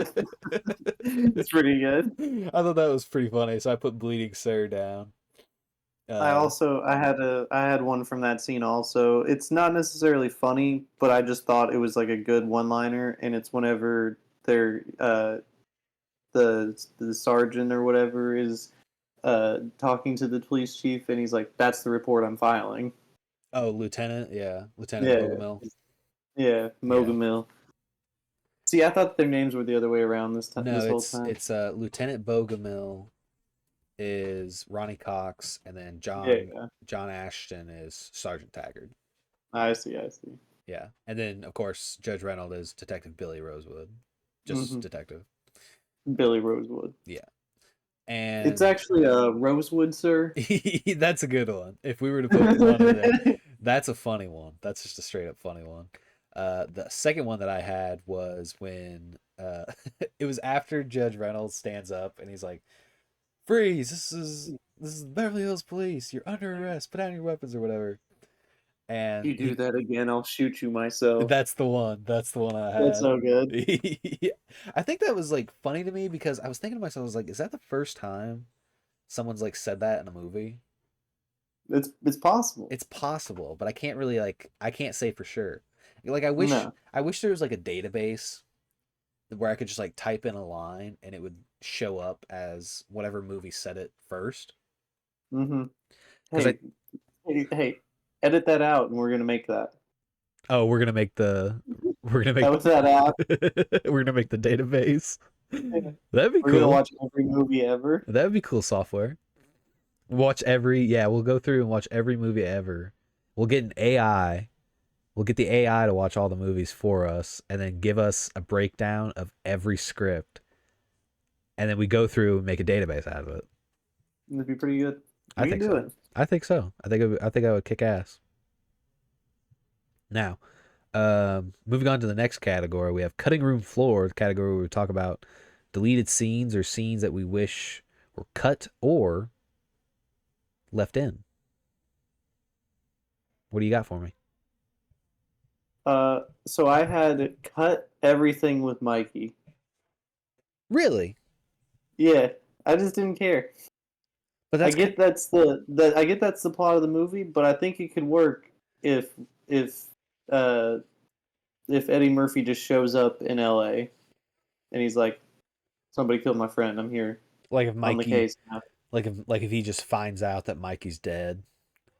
It's pretty good. I thought that was pretty funny, so I put "Bleeding Sir" down. Uh, I had one from that scene also. It's not necessarily funny, but I just thought it was like a good one liner, and it's whenever they're the sergeant or whatever is talking to the police chief, and he's like, "That's the report I'm filing." oh, Lieutenant, yeah, Lieutenant Yeah, Bogomil. yeah, Yeah, Mogamill. See, I thought their names were the other way around no, this whole it's time. it's Lieutenant Bogomil, is Ronnie Cox, and then Yeah, John yeah. John Ashton is Sergeant Taggart. I see, I see. Yeah, and then of course Judge Reynolds is Detective Billy Rosewood, just Hmm. detective. Billy Rosewood. Yeah, It's and actually Rosewood, sir. that's a good one. If we were to put one in there, that's a funny one. That's just a straight up funny one. The second one that I had was when it was after Judge Reynolds stands up and he's like, "Freeze! This is Beverly Hills Police. You're under arrest. Put down your weapons or whatever." And You do he that again, I'll shoot you myself. that's the one. That's the one I That's had. so good. Yeah. I think that was like funny to me because I was thinking to myself, I was like, is that the first time someone's like said that in a movie? It's possible. It's possible, but I can't really like I can't say for sure. Like No. I wish there was like a database where I could just like type in a line and it would show up as whatever movie said it first. Hmm. Because I Hey, hey, edit that out, and we're gonna make that. oh we're gonna That make was that app. we're gonna make the database. Yeah. That'd be We're gonna cool. watch every movie ever. That'd be cool software. Watch every yeah, we'll go through and watch every movie ever. We'll get an AI. We'll get the AI to watch all the movies for us and then give us a breakdown of every script. And then we go through and make a database out of it. It'd be pretty good. I We can think do so. it. I think so. I think I would kick ass. Now, moving on to the next category, we have cutting room floor, the category where we talk about deleted scenes or scenes that we wish were cut or left in. What do you got for me? So I had cut everything with Mikey. Really? Yeah, I just didn't care. But I that's get I get that's the plot of the movie, but I think it could work if if uh if Eddie Murphy just shows up in L.A. and he's like, "Somebody killed my friend. I'm here like if on the Mikey case now." like if he just finds out that Mikey's dead.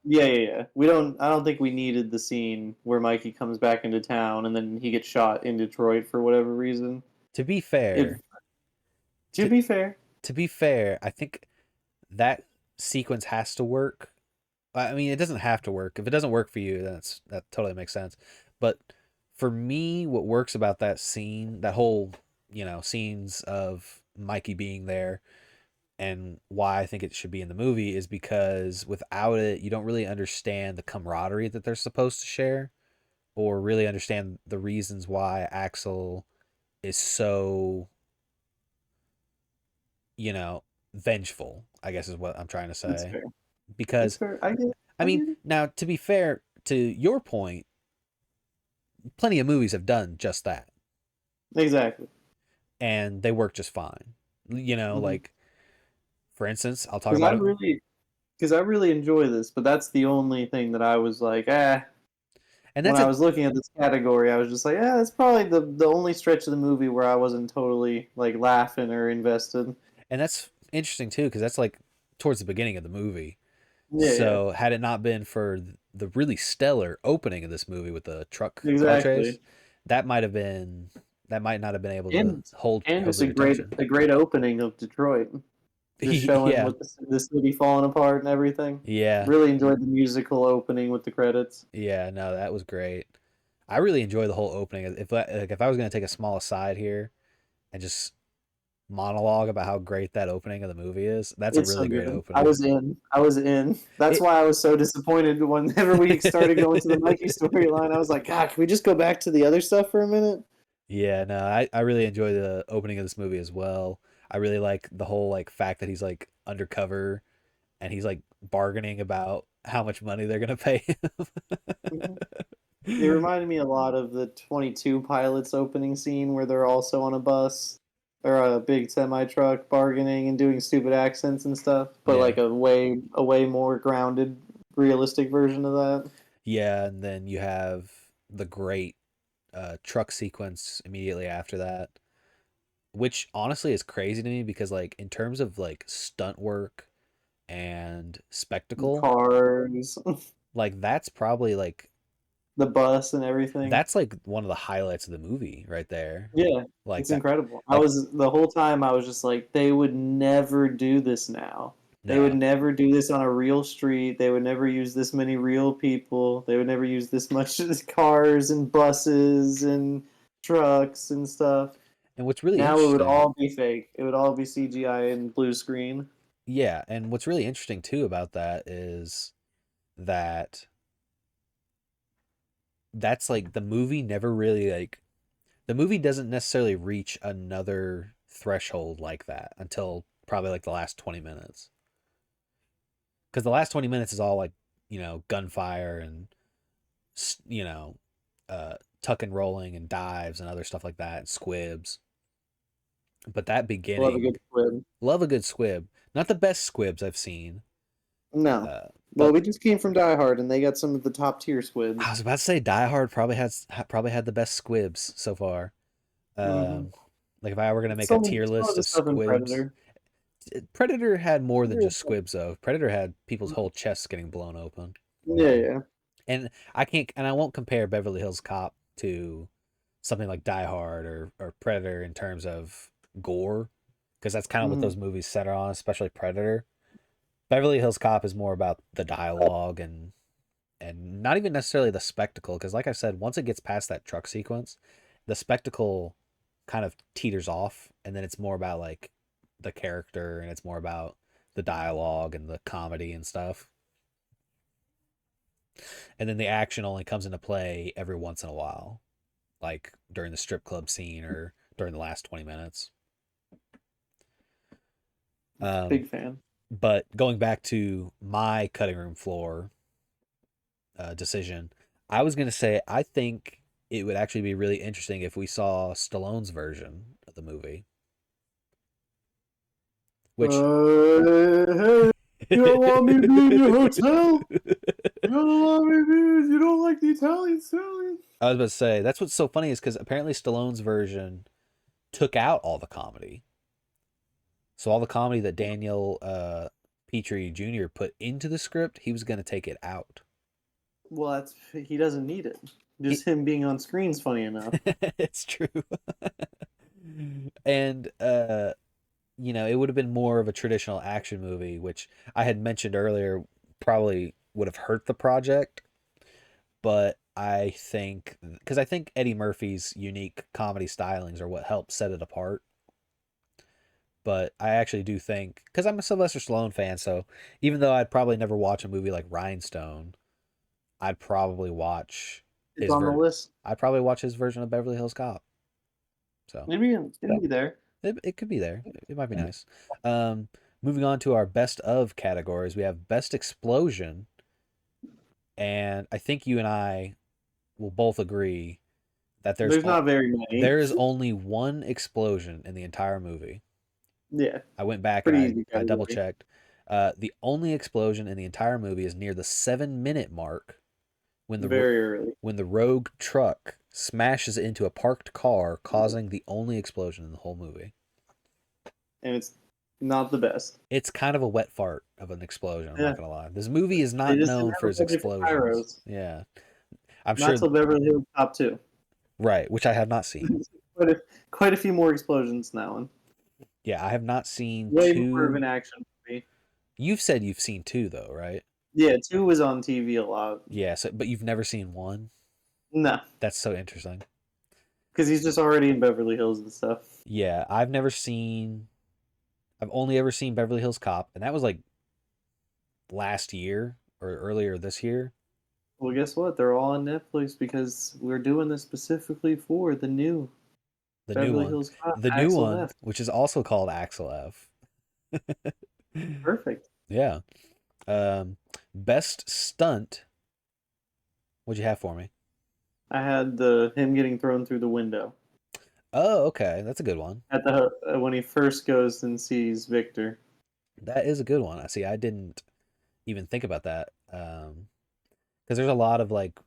Yeah, yeah, yeah. We don't. I don't think we needed the scene where Mikey comes back into town and then he gets shot in Detroit for whatever reason. To be If fair, to to be fair, to be fair, I think that sequence has to work. I mean, it doesn't have to work. If it doesn't work for you, then that totally makes sense. But for me, what works about that scene, that whole, scenes of Mikey being there and why I think it should be in the movie is because without it, you don't really understand the camaraderie that they're supposed to share or really understand the reasons why Axel is so, you know, vengeful, I guess is what I'm trying to it's say. fair. It's Because fair. I get. It. I I mean, get it. now to be fair to your point, plenty of movies have done just that, Exactly. and they work just fine. Mm-hmm. Like for instance, I'll talk Because I about it, really, because I really enjoy this, but that's the only thing that I was like, ah. and When that's I a was looking at this category, I was just like, yeah, that's probably the only stretch of the movie where I wasn't totally like laughing or invested. and that's interesting too because that's like towards the beginning of the movie. Yeah, yeah, So had it not been for the really stellar opening of this movie with the truck car chase, exactly. that might have been that might not have been able to And hold just your attention. a great opening of Detroit, just showing Yeah, with the city falling apart and everything. yeah, Really enjoyed the musical opening with the credits. yeah. No, that was great. I really enjoy the whole opening. If I was gonna take a small aside here and just monologue about how great that opening of the movie is, that's a It's so really great good. I opening. was in. I was in. That's It why I was so disappointed whenever we started going to the Mikey storyline. I was like, God, can we just go back to the other stuff for a minute? Yeah, no, I really enjoy the opening of this movie as well. I really like the whole like fact that he's like undercover and he's like bargaining about how much money they're gonna pay Mhm. It him. reminded me a lot of the 22 Pilots opening scene where they're also on a bus or a big semi truck bargaining and doing stupid accents and stuff, but Yeah. like a way more grounded, realistic version of that. Yeah, and then you have the great truck sequence immediately after that, which honestly is crazy to me because like in terms of like stunt work and spectacle, Cars, like that's probably like the bus and everything. that's like one of the highlights of the movie right there. Yeah, Like it's that incredible. I like was the whole time I was just like, they would never do this now. They would No. never do this on a real street. They would never use this many real people. They would never use this much cars and buses and trucks and stuff. And what's really Now it would interesting, all be fake. It would all be CGI and blue screen. yeah, and what's really interesting too about that is that that's like the movie never really like the movie doesn't necessarily reach another threshold like that until probably like the last 20 minutes. Because the last 20 minutes is all like, gunfire and, you know, tuck and rolling and dives and other stuff like that and squibs. But that Love a beginning, good squid. love a good squib. Not the best squibs I've seen. No. Uh, Well, but we just came from Die Hard, and they got some of the top tier I squids. was about to say Die Hard probably had the best squibs so far. Mm-hmm. Um, like if I were gonna make a tier Some of list the of stuff in squibs, Predator. Predator had more than just squibs though. Predator had people's whole chests getting blown open. Yeah, yeah. And I won't compare Beverly Hills Cop to something like Die Hard or Predator in terms of gore, because that's kind of what Mm-hmm. those movies center on, especially Predator. Beverly Hills Cop is more about the dialogue and not even necessarily the spectacle, because like I said, once it gets past that truck sequence, the spectacle kind of teeters off, and then it's more about like the character and it's more about the dialogue and the comedy and stuff. And then the action only comes into play every once in a while, like during the strip club scene or during the last 20 minutes. Um, Big fan. but going back to my cutting room floor decision, I was going to say I think it would actually be really interesting if we saw Stallone's version of the movie, which Hey, you don't want me to be in your hotel? You don't want me to be. You don't like the Italian stallion? I was about to say that's what's so funny is because apparently Stallone's version took out all the comedy. So all the comedy that Daniel Petrie Jr. put into the script, he was going to take it out. Well, he doesn't need it. He, Just him being on screen's funny enough. it's true. And it would have been more of a traditional action movie, which I had mentioned earlier probably would have hurt the project. But I think, because I think Eddie Murphy's unique comedy stylings are what helped set it apart. But I actually do think, because I'm a Sylvester Stallone fan, so even though I'd probably never watch a movie like Rhinestone, I'd probably watch It's on the list. I'd probably watch his version of Beverly Hills Cop. So Maybe it'll be there. it could be there. It might be nice. Um, moving on to our best of categories, we have best explosion, and I think you and I will both agree that There's not very many. there is only one explosion in the entire movie. Yeah, I went back and pretty easy I double category. checked. The only explosion in the entire movie is near the 7 minute mark when Very early, when the rogue truck smashes into a parked car, causing the only explosion in the whole movie. and it's not the best. It's kind of a wet fart of an explosion. I'm Yeah, not gonna lie. This movie is they not just didn't known for have a its budget for explosions. pyros. Yeah, I'm Not sure. till Beverly Hills Cop 2. Right, which I have not seen. quite a quite a few more explosions in that one. Yeah, I have not seen Way more of two. an action movie. You've said you've seen two though, right? Yeah, 2 was on TV a lot. Yeah, so but you've never seen one. No, That's so interesting. because he's just already in Beverly Hills and stuff. Yeah, I've never seen. I've only ever seen Beverly Hills Cop, and that was like last year or earlier this year. Well, guess what? They're all on Netflix because we're doing this specifically for the new The new Beverly one, Hills Cop, the new Axel one, F. which is also called Axel F. Perfect. Yeah. Best stunt. What'd you have for me? I had the him getting thrown through the window Oh, okay, that's a good one. at the when he first goes and sees Victor. That is a good one. I see. I didn't even think about that. Because there's a lot of like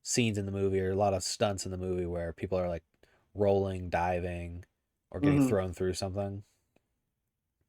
scenes in the movie or a lot of stunts in the movie where people are like rolling, diving, or getting Hmm. thrown through something.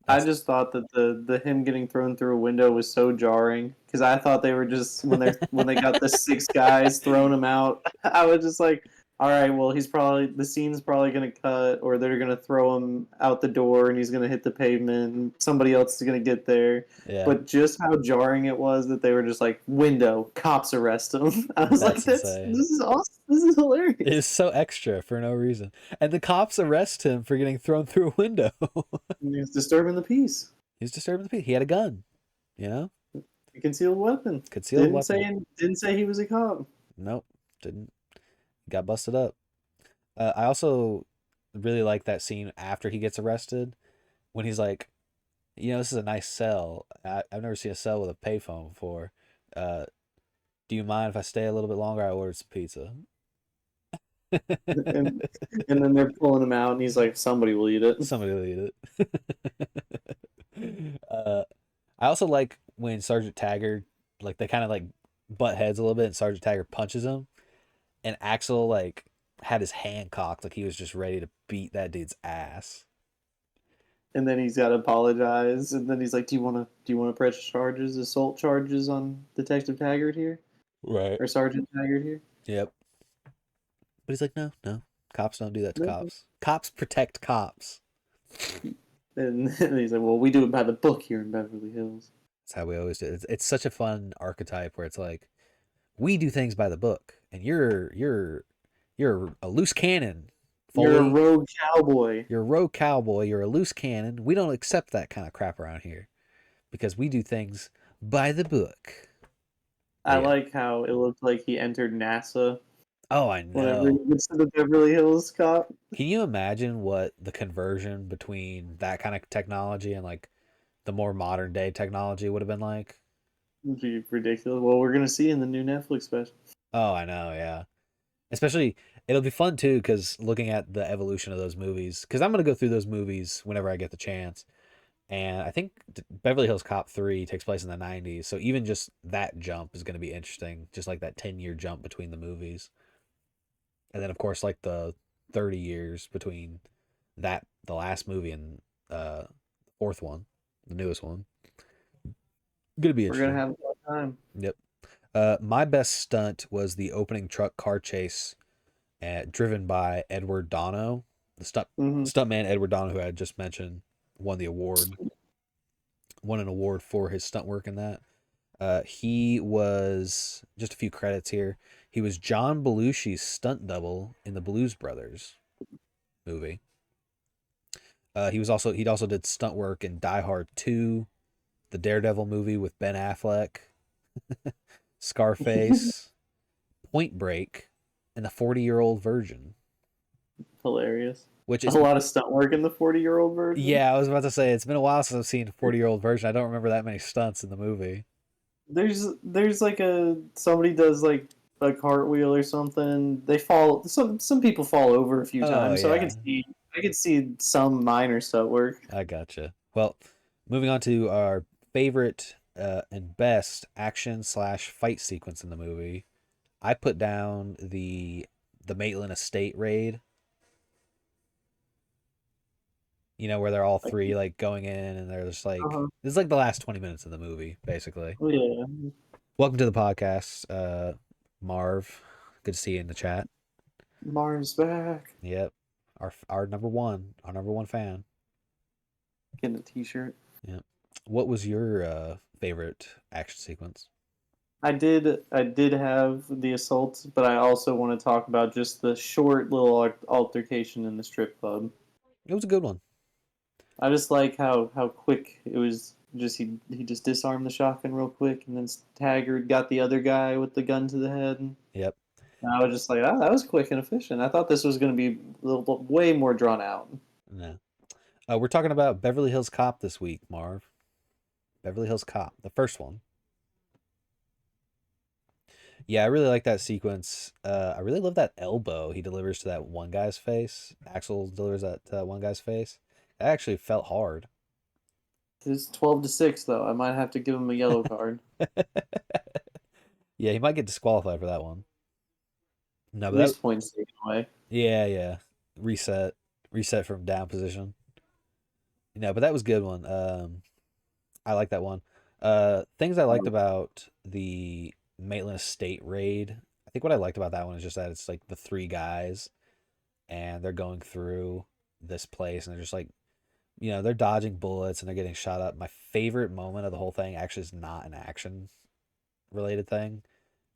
I That's just thought that the him getting thrown through a window was so jarring because I thought they were just when they got the 6 guys throwing him out. I was just like, all right, well, the scene's probably gonna cut, or they're gonna throw him out the door, and he's gonna hit the pavement, and somebody else is gonna get there. Yeah, But just how jarring it was that they were just like, window, cops arrest him. I was like, that's insane. this is awesome. This is hilarious. It's so extra for no reason. And the cops arrest him for getting thrown through a window. He's disturbing the peace. He's disturbing the peace. He had a gun, you know? A concealed weapon. Concealed weapon. Didn't say he was a cop. Nope, didn't. Got busted up. I also really like that scene after he gets arrested when he's like, this is a nice cell. I've never seen a cell with a payphone before. Uh, do you mind if I stay a little bit longer? I ordered some pizza. and and then they're pulling him out, and he's like, "Somebody will eat it." Somebody will eat it. I also like when Sergeant Taggart, like they kind of like butt heads a little bit, and Sergeant Taggart punches him, and Axel like had his hand cocked, like he was just ready to beat that dude's ass. And then he's got to apologize, and then he's like, "Do you want to press charges, assault charges on Detective Taggart here, Right. or Sergeant Taggart here?" Yep. But he's like, no, no, cops don't do that to No. cops. Cops protect cops. And he's like, "Well, we do it by the book here in Beverly Hills." That's how we always do it. It's such a fun archetype where it's like, we do things by the book, and you're a loose cannon. Foley. You're a rogue cowboy. You're a rogue cowboy. You're a loose cannon. We don't accept that kind of crap around here because we do things by the book. I Yeah. like how it looked like he entered NASA Oh, I whenever he know. gets to the Beverly Hills cop. Can you imagine what the conversion between that kind of technology and like the more modern day technology would have been like? It'd be ridiculous. Well, we're gonna see in the new Netflix special. Oh, I know, yeah. Especially, it'll be fun too because looking at the evolution of those movies. Because I'm gonna go through those movies whenever I get the chance, and I think Beverly Hills Cop 3 takes place in the 90s, so even just that jump is gonna be interesting. Just like that 10-year jump between the movies, and then of course like the 30 years between the last movie and fourth one, the newest one. Gonna be We're gonna interesting. have a fun time. Yep. My best stunt was the opening truck car chase, driven by Edward Dono, the Hmm. stuntman Edward Dono, who I had just mentioned, won the award, won an award for his stunt work in that. He was just a few credits here. He was John Belushi's stunt double in the Blues Brothers movie. He'd also did stunt work in Die Hard 2, the Daredevil movie with Ben Affleck, Scarface, Point Break, and the 40-Year-Old Virgin. Hilarious. Which A is, lot of stunt work in the 40-year-old version. yeah, I was about to say it's been a while since I've seen 40-Year-Old Virgin. I don't remember that many stunts in the movie. There's like somebody does like a cartwheel or something. They fall. Some people fall over a few Oh times, so yeah, I could see some minor stunt work. I gotcha. Well, moving on to our favorite and best action slash fight sequence in the movie, I put down the Maitland estate raid. Where they're all three like going in and they're just like, Uh-huh. this is like the last 20 minutes of the movie, basically. Oh, yeah, Welcome to the podcast, Marv. Good to see you in the chat. Marv's back. Yep, our number one fan. Getting a T-shirt. Yep. What was your favorite action sequence? I did have the assault, but I also want to talk about just the short little altercation in the strip club. It was a good one. I just like how quick it was. Just he just disarmed the shotgun real quick, and then Taggart got the other guy with the gun to the head. And Yep. I was just like, oh, that was quick and efficient. I thought this was going to be way more drawn out. No. We're talking about Beverly Hills Cop this week, Marv. Beverly Hills Cop, the first one. Yeah, I really like that sequence. I really love that elbow he delivers to that one guy's face. Axel delivers that to that one guy's face. That actually felt hard. It's 12-6 though. I might have to give him a yellow card. Yeah, he might get disqualified for that one. No, At but that, least points taken away. yeah. Reset from down position. But that was a good one. I like that one. Things I liked about the Maitland Estate raid. I think what I liked about that one is just that it's like the three guys and they're going through this place and they're just like, they're dodging bullets and they're getting shot up. My favorite moment of the whole thing actually is not an action related thing.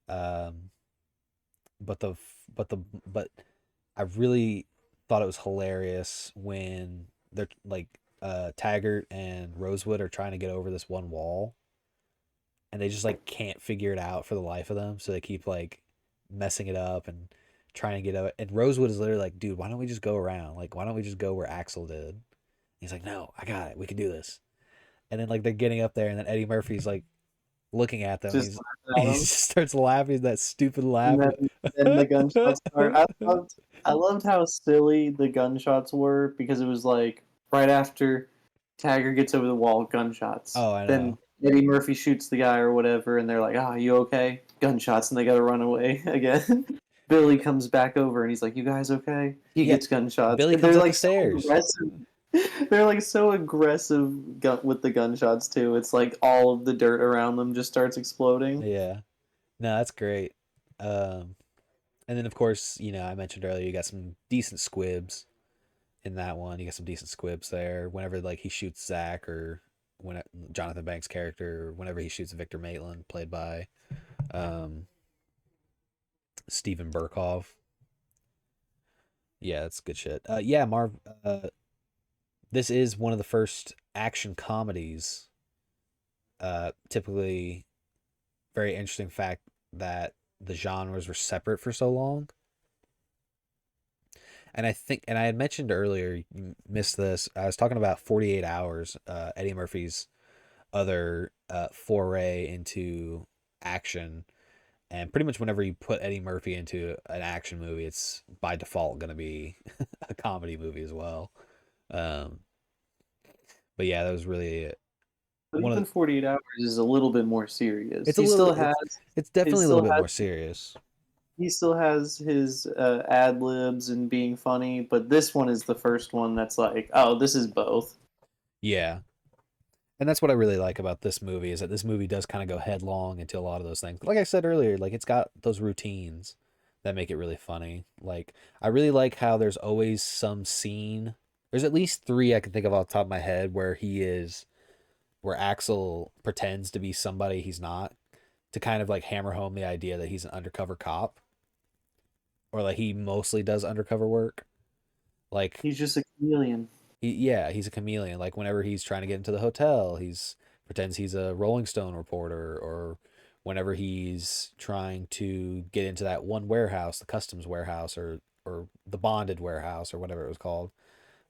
Um, but the but I really thought it was hilarious when they're like Taggart and Rosewood are trying to get over this one wall and they just like can't figure it out for the life of them, so they keep like messing it up and trying to get out. And Rosewood is literally like, "Dude, why don't we just go around? Like, why don't we just go where Axel did?" And he's like, "No, I got it. We can do this." And then like they're getting up there, and then Eddie Murphy's like looking at them. And Just he's laugh he at 'em. just starts laughing that stupid And laugh. then the gunshots start. I loved how silly the gunshots were because it was like right after Taggart gets over the wall, gunshots. Oh, I Then know. Eddie Murphy shoots the guy or whatever, and they're like, "Ah, you okay?" Gunshots, and they gotta run away again. Billy comes back over, and he's like, "You guys okay?" He Yeah, gets gunshots, Billy and comes they're up the like so stairs. aggressive. They're like so aggressive with the gunshots too. It's like all of the dirt around them just starts exploding. Yeah, no, that's great. Um, and then of course, I mentioned earlier you got some decent squibs in that one. You got some decent squibs there. Whenever like he shoots Zach, or Jonathan Banks' character, or whenever he shoots Victor Maitland, played by um, Steven Burkhoff. Yeah, that's good shit. Yeah, Marv. This is one of the first action comedies. Typically, very interesting fact that the genres were separate for so long. And I think, and I had mentioned earlier, you missed this. I was talking about 48 Hours, Eddie Murphy's other foray into action. And pretty much whenever you put Eddie Murphy into an action movie, it's by default going to be a comedy movie as well. Um, but yeah, that was really But one of even the. 48 Hours is a little bit more serious. It's a He little. still has It's it definitely a little still bit has more serious. he still has his ad libs and being funny, but this one is the first one that's like, oh, this is both. Yeah, and that's what I really like about this movie is that this movie does kind of go headlong into a lot of those things. Like I said earlier, like it's got those routines that make it really funny. Like I really like how there's always some scene. There's at least three I can think of off the top of my head where Axel pretends to be somebody he's not, to kind of like hammer home the idea that he's an undercover cop, or like he mostly does undercover work. Like He's just a chameleon. yeah, he's a chameleon. Like whenever he's trying to get into the hotel, he's pretends he's a Rolling Stone reporter, or whenever he's trying to get into that one warehouse, the customs warehouse, or the bonded warehouse, or whatever it was called.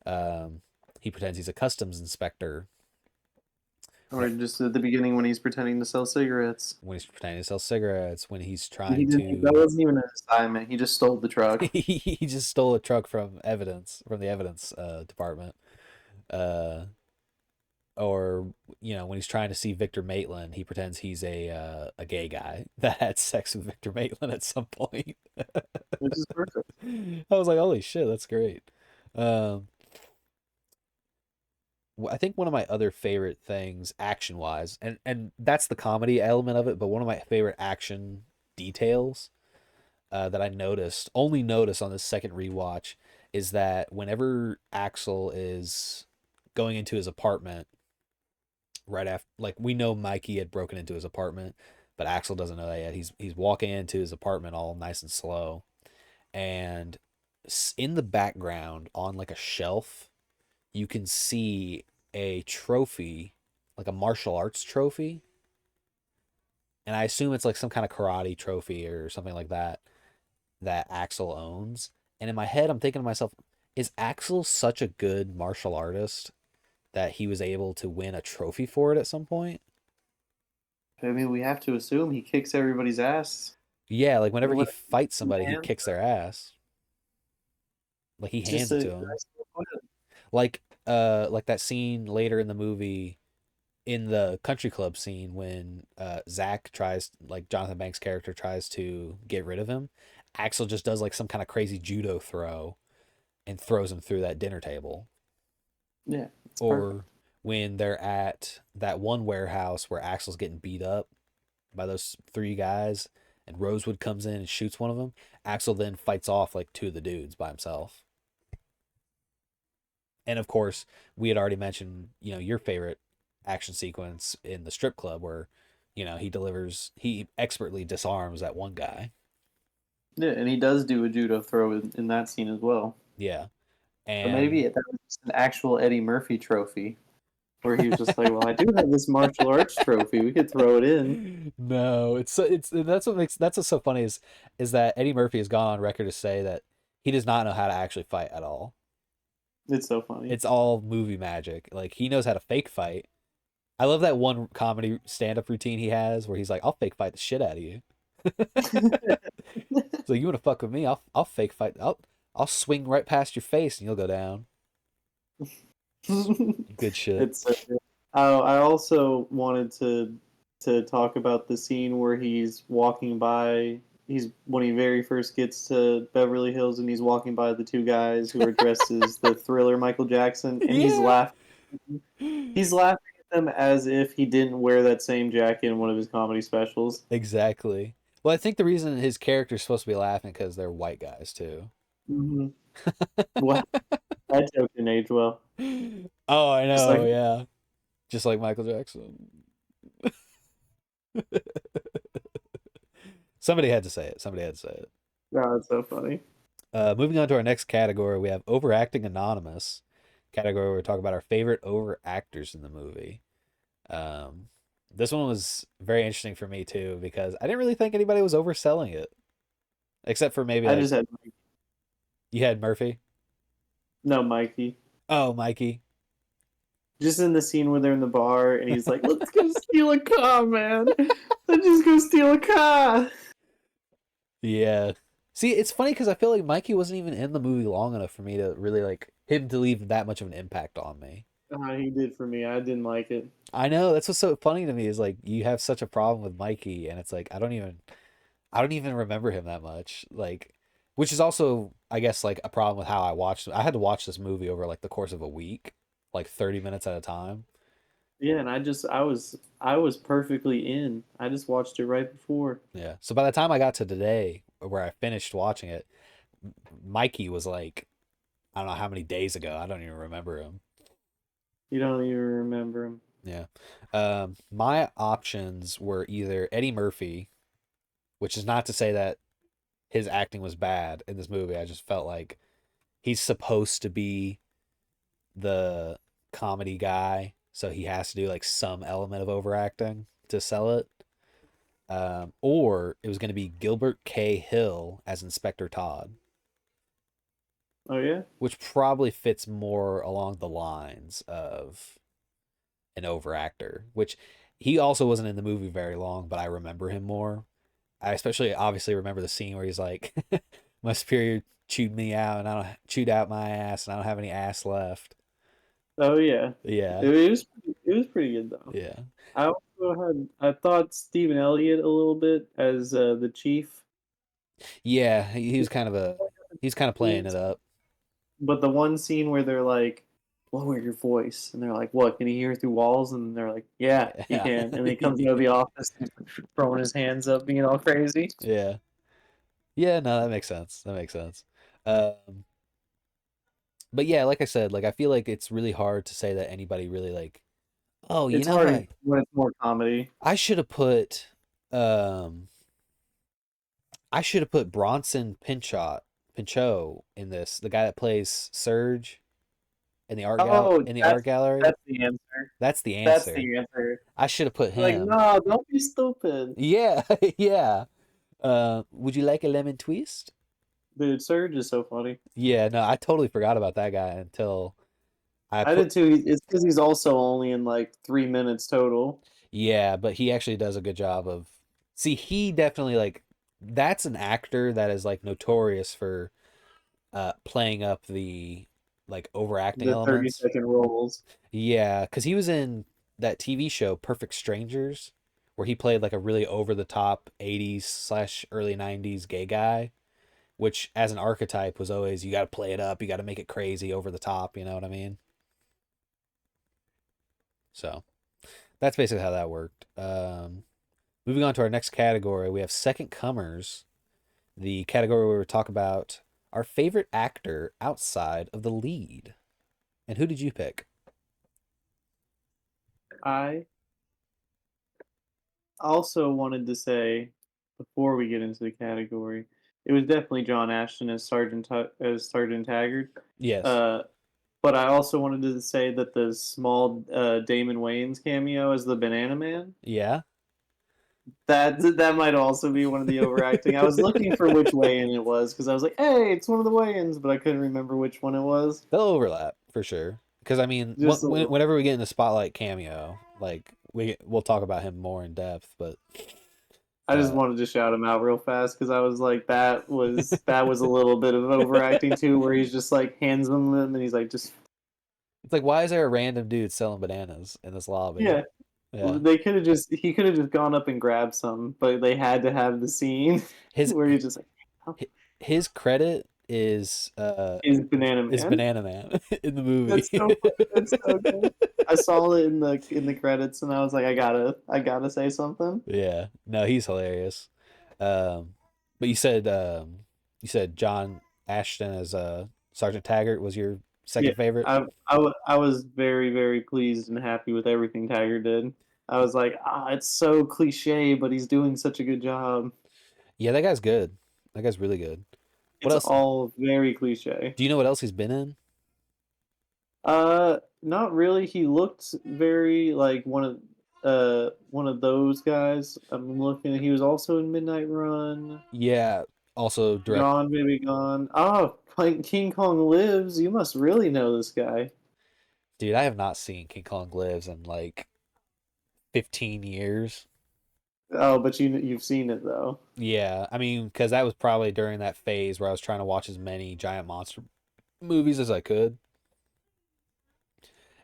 Um, he pretends he's a customs inspector Or just at the beginning when he's pretending to sell cigarettes. when he's pretending to sell cigarettes, when he's He trying didn't. That to wasn't even an assignment. He just stole the truck. he just stole a truck from the evidence department. Uh, or when he's trying to see Victor Maitland, he pretends he's a gay guy that had sex with Victor Maitland at some point. Which is perfect. I was like, holy shit, that's great. Um, I think one of my other favorite things, action wise, and that's the comedy element of it, but one of my favorite action details that I only noticed on this second rewatch, is that whenever Axel is going into his apartment right after, like we know Mikey had broken into his apartment, but Axel doesn't know that yet. He's walking into his apartment all nice and slow, and in the background on like a shelf, you can see a trophy, like a martial arts trophy, and I assume it's like some kind of karate trophy or something like that that Axel owns. And in my head, I'm thinking to myself, is Axel such a good martial artist that he was able to win a trophy for it at some point? I mean, we have to assume he kicks everybody's ass. Yeah, like whenever And he what fights somebody, he man? kicks their ass. Like he It's just hands it a to him. nice little player. Like that scene later in the movie, in the country club scene, when Zach tries, like Jonathan Banks' character tries to get rid of him, Axel just does like some kind of crazy judo throw and throws him through that dinner table. Yeah, it's Or perfect. when they're at that one warehouse where Axel's getting beat up by those three guys, and Rosewood comes in and shoots one of them. Axel then fights off like two of the dudes by himself. And of course, we had already mentioned, your favorite action sequence in the strip club where, he expertly disarms that one guy. Yeah, and he does do a judo throw in that scene as well. Yeah. So maybe And that was just an actual Eddie Murphy trophy, where he was just like, "Well, I do have this martial arts trophy. We could throw it in." no, it's that's what's so funny is that Eddie Murphy has gone on record to say that he does not know how to actually fight at all. It's so funny. It's all movie magic. Like he knows how to fake fight. I love that one comedy stand-up routine he has where he's like, "I'll fake fight the shit out of you." So you want to fuck with me? I'll fake fight. I'll swing right past your face and you'll go down. Good shit. It's so good. I also wanted to talk about the scene where he's walking by. He's when he very first gets to Beverly Hills and he's walking by the two guys who are dressed as the Thriller Michael Jackson, and he's Yeah. laughing. He's laughing at them as if he didn't wear that same jacket in one of his comedy specials. Exactly. Well, I think the reason his character's supposed to be laughing because they're white guys too. Mm-hmm. What that joke didn't age well. Oh, I Just like, know, yeah. Just like Michael Jackson. Somebody had to say it. Somebody had to say it. oh, that's so funny. Moving on to our next category, we have Overacting Anonymous. Category where we talk about our favorite overactors in the movie. Um, this one was very interesting for me too because I didn't really think anybody was overselling it, except for maybe I like just had you had Murphy. no Mikey. Oh, Mikey. Just in the scene where they're in the bar and he's like, "Let's go steal a car, man. Let's just go steal a car." Yeah. See, it's funny because I feel like Mikey wasn't even in the movie long enough for me to really like him to leave that much of an impact on me. He did for me. I didn't like it. I know that's what's so funny to me is like you have such a problem with Mikey, and it's like I don't even remember him that much. Like, which is also I guess like a problem with how I watched. I had to watch this movie over like the course of a week, like 30 minutes at a time. Yeah, and I was perfectly in. I just watched it right before. Yeah. So by the time I got to today, where I finished watching it, Mikey was like I don't know how many days ago. I don't even remember him. You don't even remember him. Yeah. My options were either Eddie Murphy, which is not to say that his acting was bad in this movie. I just felt like he's supposed to be the comedy guy, so he has to do like some element of overacting to sell it. Or it was going to be Gilbert K. Hill as Inspector Todd, Oh yeah. which probably fits more along the lines of an overactor, which he also wasn't in the movie very long, but I remember him more. I especially obviously remember the scene where he's like, "My superior chewed me out, and I don't chewed out my ass, and I don't have any ass left." Oh yeah. Yeah, It was pretty good though. yeah, I thought Stephen Elliott a little bit as the chief. yeah. He was kind of he's kind of playing it Scenes, up. but the one scene where they're like, "Lower your voice," and they're like, "What? Can he hear through walls?" And they're like, "Yeah, he Yeah, can." And he comes out of the office, and throwing his hands up, being all crazy. yeah, yeah. No, that makes sense. That makes sense. Um, but yeah, like I said, like I feel like it's really hard to say that anybody really like. Oh, you It's know who hard when it's more comedy. I should have put. Um, I should have put Bronson Pinchot in this. The guy that plays Surge in the Oh, art gallery. that's the answer. That's the That's answer. the answer. I should have put Like, him. no, don't be stupid, Yeah, yeah. Would you like a lemon twist? dude. Surge is so funny. Yeah, no, I totally forgot about that guy until I I put. did too. It's because he's also only in like 3 minutes total. Yeah, but he actually does a good job of. See, he definitely like. That's an actor that is like notorious for playing up the like overacting The thirty elements. second rolls. Yeah, because he was in that TV show Perfect Strangers, where he played like a really over the top 80s slash early 90s gay guy, which as an archetype was always you got to play it up, you got to make it crazy over the top, you know what I mean? So that's basically how that worked. Moving on to our next category, we have second comers, the category where we talk about our favorite actor outside of the lead. And who did you pick? I also wanted to say before we get into the category, it was definitely John Ashton as as Sergeant Taggart. Yes. Uh, but I also wanted to say that the small Damon Wayans cameo as the Banana Man, Yeah. that might also be one of the overacting. I was looking for which Wayan it was because I was like, hey, it's one of the Wayans, but I couldn't remember which one it was. They'll overlap for sure. Because I mean, Just a little. whenever we get in the spotlight cameo, like we'll talk about him more in depth. But I just uh, wanted to shout him out real fast because I was like, that was a little bit of overacting too, where he's just like hands them and he's like, just it's like, why is there a random dude selling bananas in this lobby? yeah. Yeah. They could have just he could have just gone up and grabbed some, but they had to have the scene His where he's just like, oh, his credit is Banana is Man. Banana Man in the movie. That's so funny. That's so good. I saw it in the credits and I was like, I gotta say something. Yeah. No, he's hilarious. Um, but you said John Ashton as Sergeant Taggart was your Yeah, second favorite. I was very very pleased and happy with everything Tiger did. I was like, it's so cliche, but he's doing such a good job. Yeah, that guy's good. That guy's really good. What It's else? all very cliche. Do you know what else he's been in? Not really. He looked very like one of those guys. I'm looking. He was also in Midnight Run. Yeah, also direct. Gone, Baby Gone. Oh, King Kong Lives. You must really know this guy. Dude, I have not seen King Kong Lives in like 15 years. Oh, but you've seen it though. Yeah, I mean, because that was probably during that phase where I was trying to watch as many giant monster movies as I could,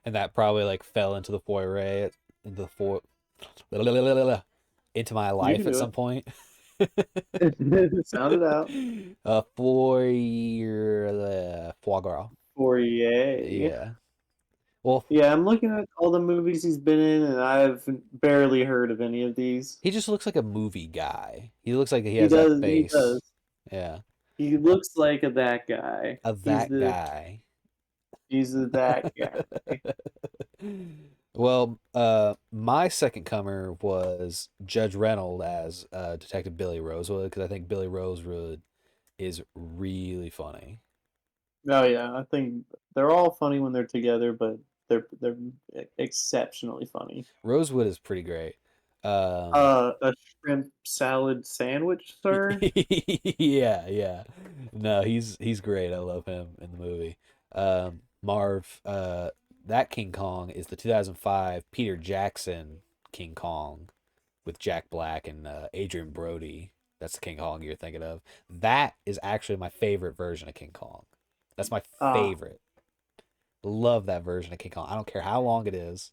and that probably like fell into the foray, into the for, into my You life can at do some point. it. Sound it out. Foie gras. Fourier. Yeah. Well, Yeah, I'm looking at all the movies he's been in, and I've barely heard of any of these. he just looks like a movie guy. He looks like he He has that does. He face. does. Yeah. He looks like a that guy. A that guy. He's the that guy. Well, my second comer was Judge Reynolds as Detective Billy Rosewood because I think Billy Rosewood is really funny. Oh yeah, I think they're all funny when they're together, but they're exceptionally funny. Rosewood is pretty great. Um, A shrimp salad sandwich, sir. yeah, yeah. No, he's great. I love him in the movie. Marv, that King Kong is the 2005 Peter Jackson King Kong with Jack Black and Adrian Brody. That's the King Kong you're thinking of. That is actually my favorite version of King Kong. That's my Ah, favorite. Love that version of King Kong. I don't care how long it is.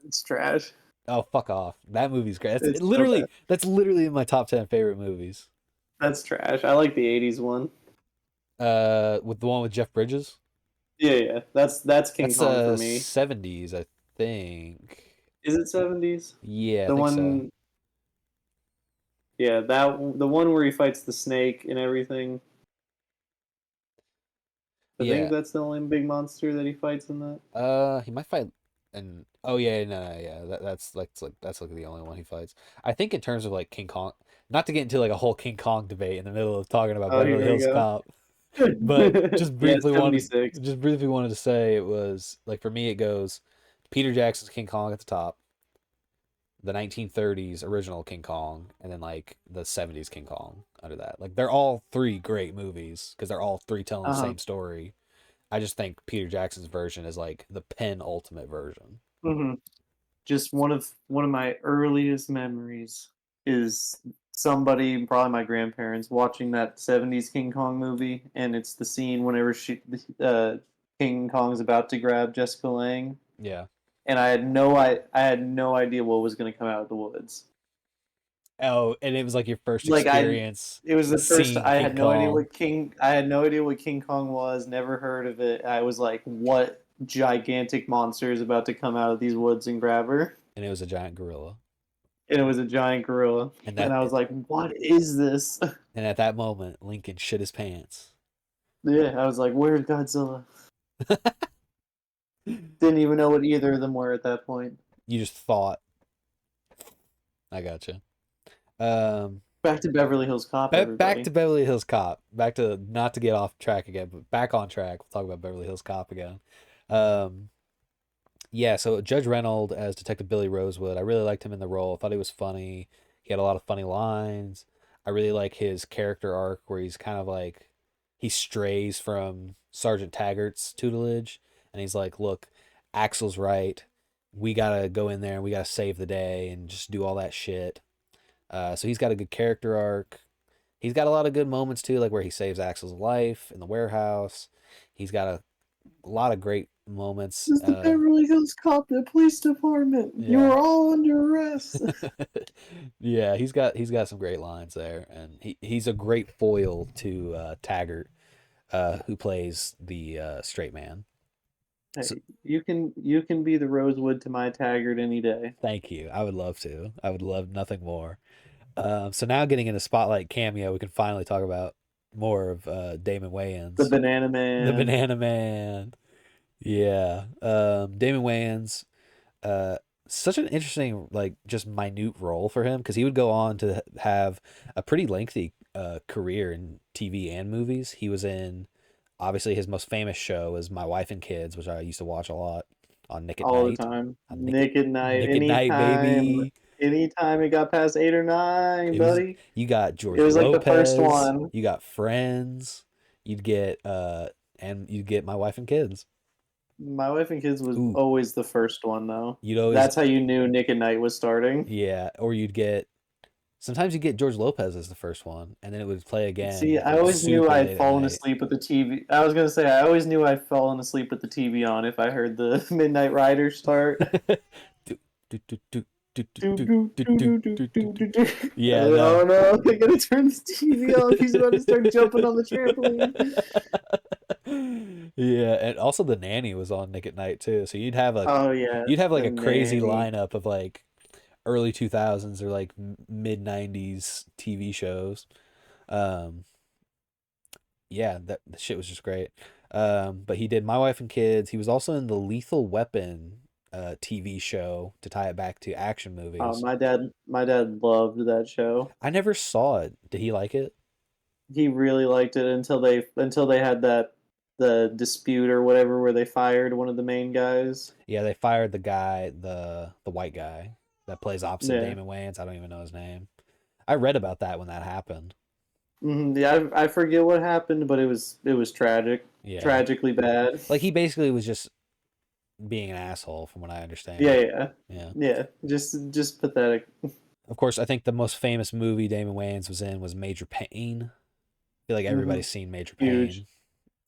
it's trash. Oh, fuck off. That movie's great. It's so bad. That's literally in my top 10 favorite movies. That's trash. I like the '80s one. With the one with Jeff Bridges. Yeah, yeah. That's King That's Kong for me. 70s, I think. Is it '70s? Yeah, I The think so. one, yeah, the one where he fights the snake and everything. I think Yeah. that's the only big monster that he fights in that. He might fight and oh yeah, no, no, yeah. That's like the only one he fights. I think in terms of like King Kong, not to get into like a whole King Kong debate in the middle of talking about Oh, Beverly here we Hills go. Cop, but Yeah, '76. just briefly wanted to say it was like for me it goes Peter Jackson's King Kong at the top, the 1930s original King Kong, and then like the 70s King Kong under that. Like they're all three great movies because they're all three telling the Uh-huh. same story. I just think Peter Jackson's version is like the penultimate version. hmm Just one of my earliest memories is somebody, probably my grandparents, watching that '70s King Kong movie, and it's the scene whenever King Kong's about to grab Jessica Lange, Yeah. and I had no idea what was going to come out of the woods. Oh, and it was like your first Like experience it was the first. seeing King Kong, I had no idea what King Kong was. Never heard of it. I was like, what gigantic monster is about to come out of these woods and grab her? and it was a giant gorilla. and it was a giant gorilla, And and that I was like, "What is this?" and at that moment, Lincoln shit his pants. Yeah, I was like, "Where's Godzilla?" Didn't even know what either of them were at that point. You just thought, I gotcha. Um, Back to Beverly Hills Cop, back to everybody. Beverly Hills Cop. Back to not to get off track again, but back on track. We'll talk about Beverly Hills Cop again. Um, yeah, so Judge Reynolds as Detective Billy Rosewood, I really liked him in the role. I thought he was funny. He had a lot of funny lines. I really like his character arc where he's kind of like he strays from Sergeant Taggart's tutelage and he's like, "Look, Axel's right. We got to go in there and we got to save the day and just do all that shit." So he's got a good character arc. He's got a lot of good moments too, like where he saves Axel's life in the warehouse. He's got a lot of great moments. This is the Beverly Hills Cop, the police department. You Yeah. are all under arrest. Yeah, he's got some great lines there, and he's a great foil to Taggart, who plays the straight man. So Hey, you can be the Rosewood to my Taggart any day. thank you. I would love to. I would love nothing more. So now getting into Spotlight cameo, we can finally talk about more of Damon The Wayans, Banana the Man. Banana Man. Yeah, Damon Wayans. uh Such an interesting, like, just minute role for him because he would go on to have a pretty lengthy career in TV and movies. He was in, obviously his most famous show is My Wife and Kids, which I used to watch a lot on Nick at All the Night. time. On Nick at Night. Nick at Night, baby. Anytime it got past 8 or 9, It was, buddy. you got It George was like the first Lopez, one. you got Friends, you'd get and you'd get My Wife and Kids. My Wife and Kids was Ooh, always the first one, though. you'd always, That's how you knew Nick at Night was starting. yeah, or you'd get, sometimes you get George Lopez as the first one, and then it would play See, again I like always knew super I'd late at fallen night. asleep with the TV. I was gonna say I always knew I'd fallen asleep with the TV on if I heard the Midnight Rider start. Do, do, do, do, do, Do, do, do, do, do, do, do, do, do, do, do, do. do, do. I Yeah, was like, no. oh no, I gotta turn the TV off. He's about to start jumping on the trampoline. Yeah, and also The Nanny was on Nick at Night too. So Oh yeah, you'd have like the a crazy nanny. lineup of like early 2000s or like mid 90s TV shows. Um, yeah, that the shit was just great. But he did My Wife and Kids. He was also in the Lethal Weapon TV show to tie it back to action movies. My dad loved that show. I never saw it. Did he like it? He really liked it until they had the dispute or whatever where they fired one of the main guys. Yeah, they fired the guy, the white guy that plays opposite Yeah. Damon Wayans. I don't even know his name. I read about that when that happened. Yeah, I forget what happened, but it was tragic, Yeah. tragically bad. Like he basically was just being an asshole from what I Yeah, understand. yeah, Yeah. yeah. Just pathetic. Of course, I think the most famous movie Damon Wayans was in was Major Payne. I feel like Hmm. everybody's seen Major Huge. Payne.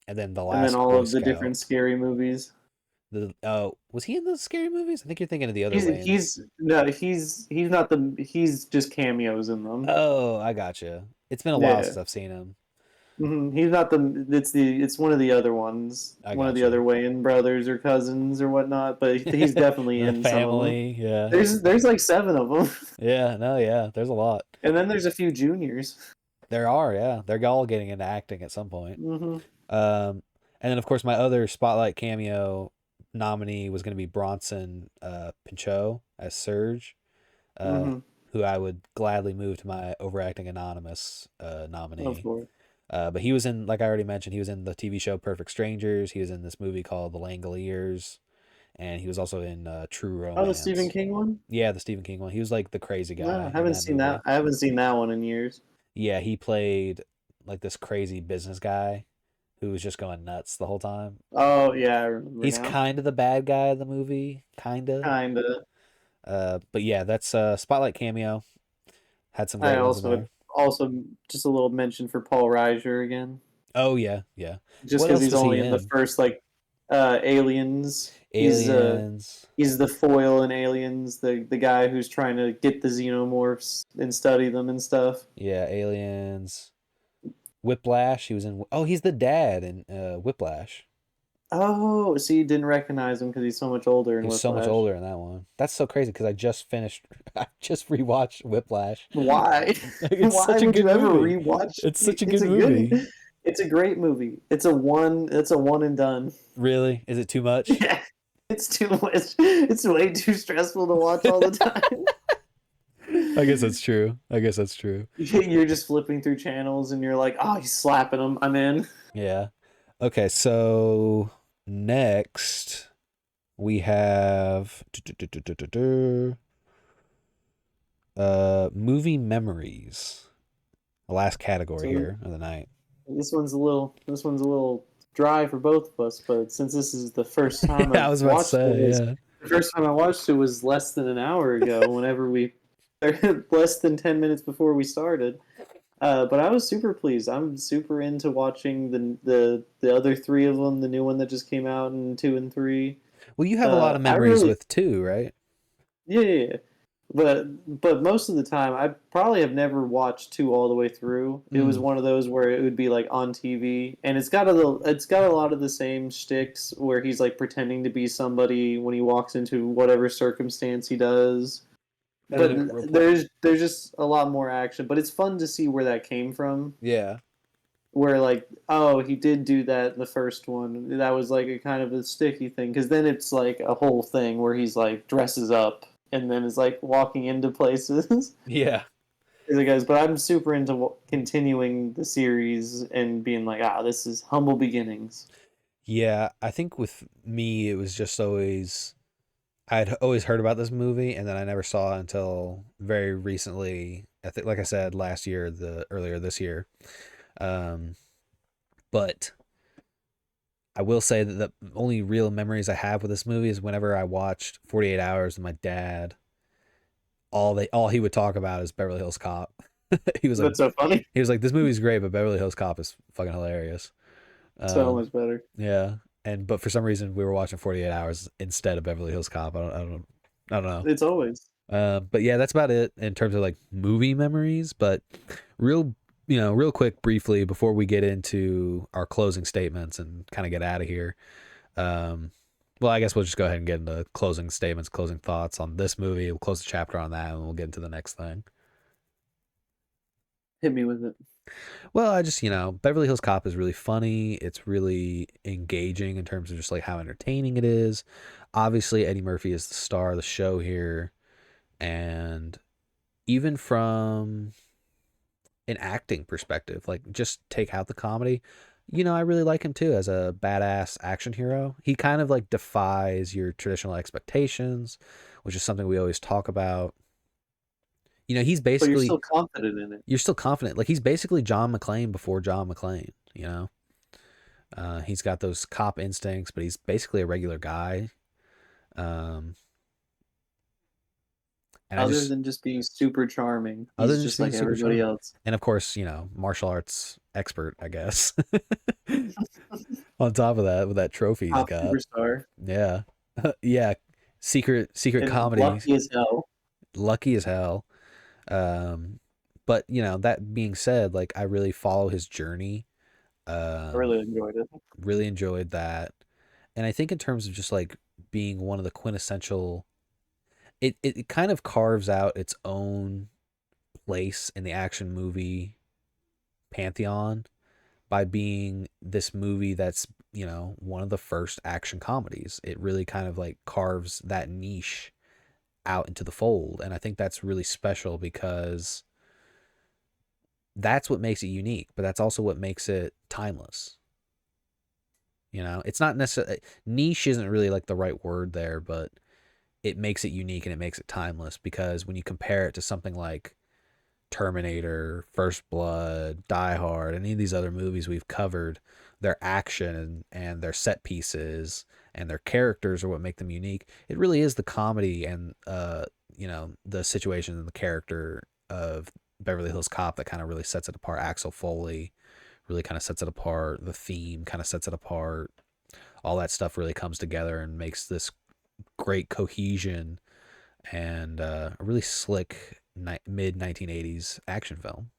And then The And then Last all Boy of the different Scout. scary movies. The Oh, was he in those scary movies? I think you're thinking of the other He's Wayans. he's no, he's not he's just cameos in them. Oh, I gotcha. It's been a while Yeah. since I've seen him. He's not it's one of the other ones, I one of the other gotcha. Wayans brothers or cousins or whatnot. But he's definitely The in some of them. family, yeah. There's like 7 of them, Yeah, no, yeah, there's a lot. and then there's a few juniors. There are, yeah. They're all getting into acting at some point. Hmm. Um, and then of course my other spotlight cameo nominee was going to be Bronson Pinchot as Surge, uh, Hmm. who I would gladly move to my overacting anonymous Of nominee. course. But he was in, like I already mentioned, he was in the TV show Perfect Strangers. He was in this movie called The Langoliers, and he was also in True Oh, the Stephen Romance. King one? Yeah, the Stephen King one. He was like the crazy No, guy in that movie. I haven't seen that one in years. Yeah, he played like this crazy business guy who was just going nuts the whole time. Oh yeah, I remember He's now. kind of the bad guy of the movie, kind of. Kinda. But yeah, that's Spotlight cameo. Had some I great ones in also there. also just a little mention for Paul Reiser again, Oh yeah, yeah. just What because else he's was he only in the in? first like Aliens. Aliens. He's the foil in Aliens, the guy who's trying to get the xenomorphs and study them and stuff. Yeah, Aliens. Whiplash. He was in. Oh, he's the dad in Whiplash. Oh, so you didn't recognize him because he's so much older in He's so much Whiplash. older in that one. That's so crazy because I just finished. I just rewatched Whiplash. Why? Like, it's Why such a would good you ever movie. rewatch? It's such a It's good a good, movie. it's a great movie. It's a one and done. Really? Is it too much? Yeah, it's too much. It's way too stressful to watch all the time. I guess that's true. I guess that's true. You're just flipping through channels and you're like, oh, he's slapping him. I'm in. Yeah. Okay, so next we have movie memories. The last category So here of the night. this one's a little dry for both of us, but since this is the first time I I've was about to watched say, this, yeah. the first time I watched it was less than an hour ago. Whenever we, less than 10 minutes before we started. But I was super pleased. I'm super into watching the other three of them. The new one that just came out in two and three. Well, you have a lot of I memories really with two, right? Yeah, yeah, yeah. But most of the time, I probably have never watched two all the way through. It was Mm. one of those where it would be like on TV, and it's got a lot of the same shticks where he's like pretending to be somebody when he walks into whatever circumstance he does. And then But it there's just a lot more action. But it's fun to see where that came from. yeah. Where like, oh, he did do that in the first one. That was like a kind of a sticky thing because then it's like a whole thing where he's like dresses up and then is like walking into places. Yeah. Guys, but I'm super into continuing the series and being like, this is humble beginnings. Yeah, I think with me it was just always I'd always heard about this movie and then I never saw it until very recently. I think like I said last year, the earlier this year. Um but I will say that the only real memories I have with this movie is whenever I watched 48 Hours with my dad. All he would talk about is Beverly Hills Cop. he was like That's so funny. he was like this movie's great, but Beverly Hills Cop is fucking hilarious. So Um, much better. yeah, and but for some reason we were watching 48 Hours instead of Beverly Hills Cop. I don't know. It's always. But yeah, that's about it in terms of like movie memories. But real, real quick, briefly before we get into our closing statements and kind of get out of here. Um, well, I guess we'll just go ahead and get into closing statements, closing thoughts on this movie. We'll close the chapter on that, and we'll get into the next thing. Hit me with it. Well, I just, Beverly Hills Cop is really funny. It's really engaging in terms of just like how entertaining it is. Obviously, Eddie Murphy is the star of the show here. And even from an acting perspective, like just take out the comedy, I really like him too as a badass action hero. He kind of like defies your traditional expectations, which is something we always talk about. He's But you're basically still confident in it. you're still confident. Like he's basically John McClane before John McClane. He's got those cop instincts, but he's basically a regular guy. Um, and I Other just than just being super charming, other he's than just just being like super everybody charming, else. and of course, martial arts expert, I guess. On top of that, with that trophy he's Top got, superstar yeah, yeah, secret and comedy, lucky as hell. lucky as hell. Um, but that being said, like I really follow his journey. I Um, really enjoyed it. really enjoyed that. And I think in terms of just like being one of the quintessential, it kind of carves out its own place in the action movie pantheon by being this movie that's, one of the first action comedies. It really kind of like carves that niche out into the fold. And I think that's really special because that's what makes it unique, but that's also what makes it timeless. It's not necessarily niche isn't really like the right word there, but it makes it unique and it makes it timeless because when you compare it to something like Terminator, First Blood, Die Hard, any of these other movies we've covered, their action and their set pieces and their characters are what make them unique. It really is the comedy and the situation and the character of Beverly Hills Cop that kind of really sets it apart. Axel Foley really kind of sets it apart. The theme kind of sets it apart. All that stuff really comes together and makes this great cohesion and a really slick mid 1980s action film.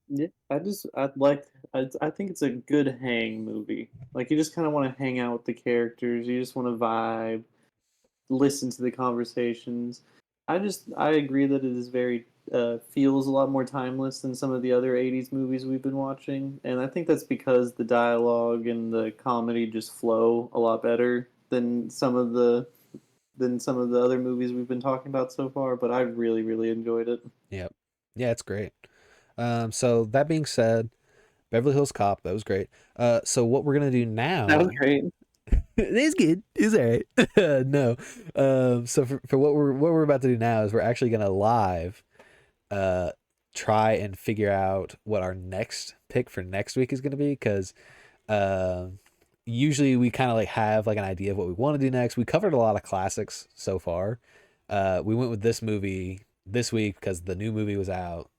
Yeah, I think it's a good hang movie. Like you just kind of want to hang out with the characters. You just want to vibe, listen to the conversations. I agree that it is very feels a lot more timeless than some of the other '80s movies we've been watching, and I think that's because the dialogue and the comedy just flow a lot better than some of the other movies we've been talking about so far. But I really enjoyed it. Yep. Yeah, it's great. So that being said, Beverly Hills Cop, that was great. So what we're gonna do That was now? great. It's good. It's alright. No. So for what we're about to do now is we're actually gonna live uh try and figure out what our next pick for next week is gonna be because usually we kind of like have like an idea of what we want to do next. We covered a lot of classics so far. We went with this movie this week because the new movie was out,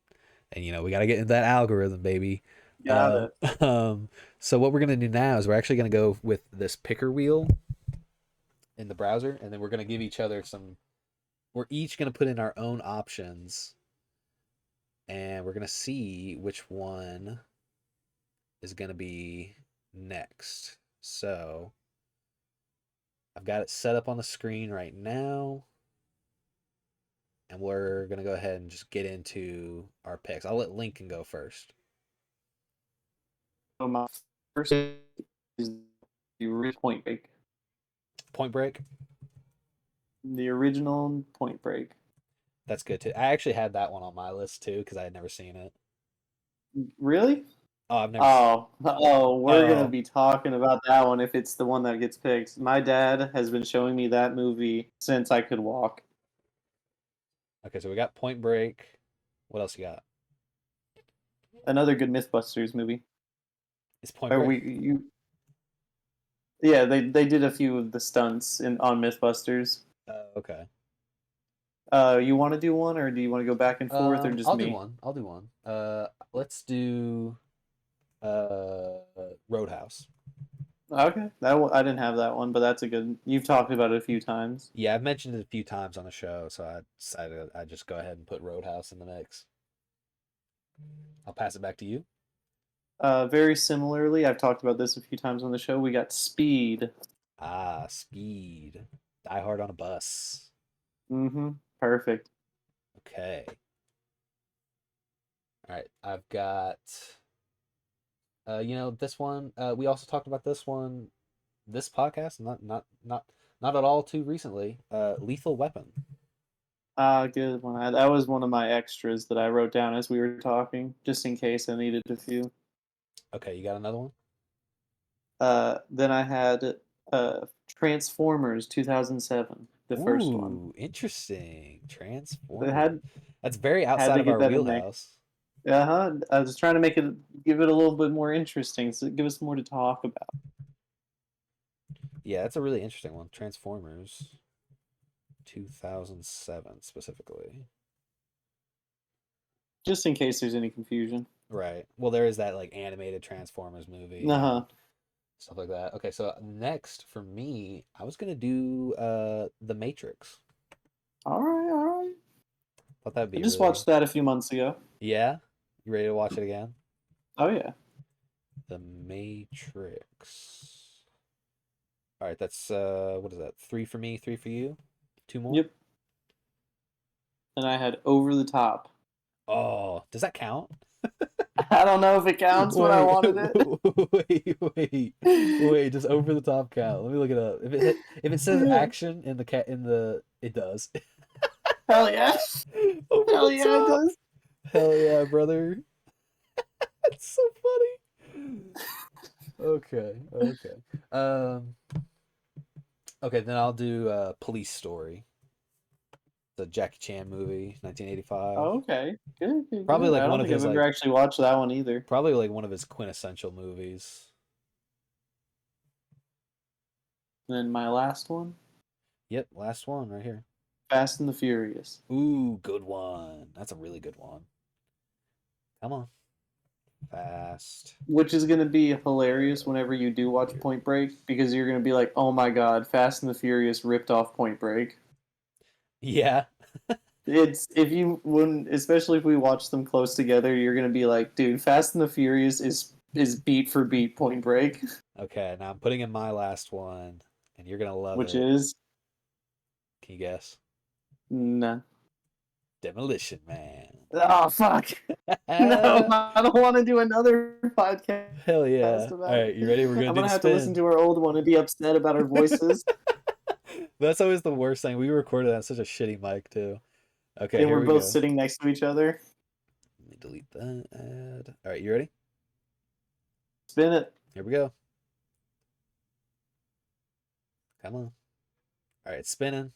and we got to get into that algorithm, baby. Got Uh, it. um, so what we're gonna do now is we're actually gonna go with this picker wheel in the browser, and then we're gonna give each other some. We're each gonna put in our own options, and we're gonna see which one is gonna be next. So I've got it set up on the screen right now, and we're gonna go ahead and just get into our picks. I'll let Lincoln go first. So my first is the original Point Break. Point Break. The original Point Break. That's good too. I actually had that one on my list too because I had never seen it. Really? Oh, I've never. Oh, we're gonna Oh, be talking about that one if it's the one that gets picked. My dad has been showing me that movie since I could walk. okay. So we got Point Break. What else you got? Another good MythBusters movie. Is Point Or Break? yeah, they did a few of the stunts in on MythBusters. Okay. You want to do one, or do you want to go back and forth, or just I'll do me? one. I'll do one. Let's do uh Roadhouse. Okay, I didn't have that one, but that's a good. You've talked about it a few times. Yeah, I've mentioned it a few times on the show, so I decided I'd just go ahead and put Roadhouse in the mix. I'll pass it back to you. Very similarly, I've talked about this a few times on the show. We got Speed. Ah, Speed. Die Hard on a Bus. Mm-hmm. Perfect. Okay. All right. I've got this one. We also talked about this one this podcast, not at all too recently. Lethal Weapon. Good one. That was one of my extras that I wrote down as we were talking, just in case I needed a few. Okay, you got another one? Then I had Transformers 2007, the first one. Ooh, interesting. It Transformers. That's very had outside to of get our that in there. wheelhouse. Uh-huh. I was trying to give it a little bit more interesting, so give us more to talk about, Yeah, that's a really interesting one. Transformers 2007 specifically. just in case there's any confusion. Right. Well, there is that like animated Transformers movie and Uh-huh. stuff like that. Okay, so next for me, I was gonna do The Matrix. All right, all right. Thought that'd I be just really. watched that a few months ago. Yeah. You ready to watch it again? Oh yeah. The Matrix. All right, that's what is that? Three for me, three for you. Two more. Yep. And I had Over the Top. Oh, does that count? I don't know if it counts, but I Wait, wanted it. wait. Does over the top count? Let me look it up. If it says action in the it does. Hell yeah. Over Hell the yeah, it top. does. Hell yeah, brother. That's so funny. Okay. Um. Okay, then I'll do Police Story, the Jackie Chan movie, 1985. Oh, okay. Probably Good. like I one don't of think I've his ever like actually watched that one either. probably like one of his quintessential movies. And then my last one, Yep, last one right here. Fast and the Furious. Ooh, good one. That's a really good one. Come on. Fast. Which is going to be hilarious whenever you do watch Point Break because you're going to be like, oh my god, Fast and the Furious ripped off Point Break. Yeah. It's if you when especially if we watch them close together, you're gonna be like, dude, Fast and the Furious is beat for beat Point Break, Okay, now I'm putting in my last one, and you're gonna love which it. is Can you guess? nah. Demolition Man. Oh fuck. No, Hell I don't want to do another podcast yeah. All about right, it. you ready? We're gonna I'm do gonna the have to listen spin. to our old one and be upset about our voices. That's always the worst thing. We recorded on such a shitty mic too. Okay, And here we're we both go. sitting next to each other. Let me delete that ad. All right, you ready? Spin it. Here we go. Come on. All right, spinning.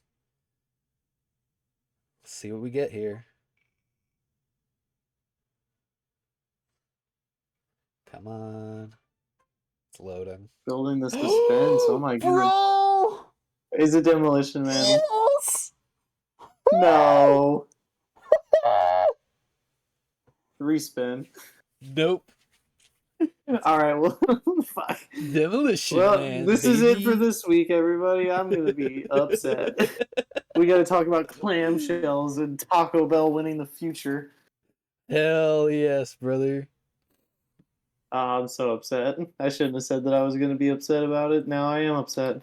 Let's see what we get here. Come on. It's loading. Building the suspense. Oh my goodness. Bro! Is it Demolition Man? Yes! No. Respin. Nope. All right. Well, fuck. Demolition Well, Man, this is it for baby. this week, everybody. I'm gonna be upset. We got to talk about clamshells and Taco Bell winning the future. Hell yes, brother. I'm so upset. I shouldn't have said that I was gonna be upset about it. Now I am upset.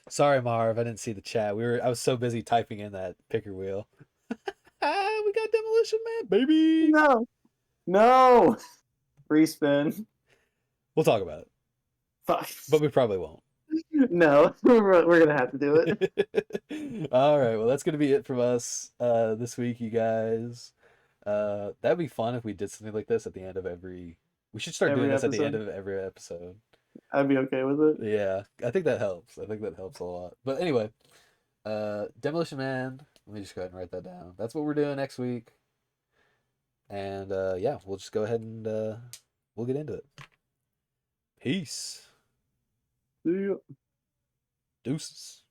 Sorry, Marv. I didn't see the chat. I was so busy typing in that picker wheel. We got Demolition Man, baby. No. No. Respin. We'll talk about it, Fuck. but we probably won't. No. We're gonna have to do it. All right. Well, that's gonna be it from us this week, you guys. That'd be fun if we did something like this at the end of every. We should start doing Every this at the end episode. of every episode. I'd be okay with it. Yeah, I think that helps. I think that helps a lot. But anyway, Demolition Man. Let me just go ahead and write that down. That's what we're doing next week. And yeah, we'll just go ahead and we'll get into it. Peace. See ya. Deuces.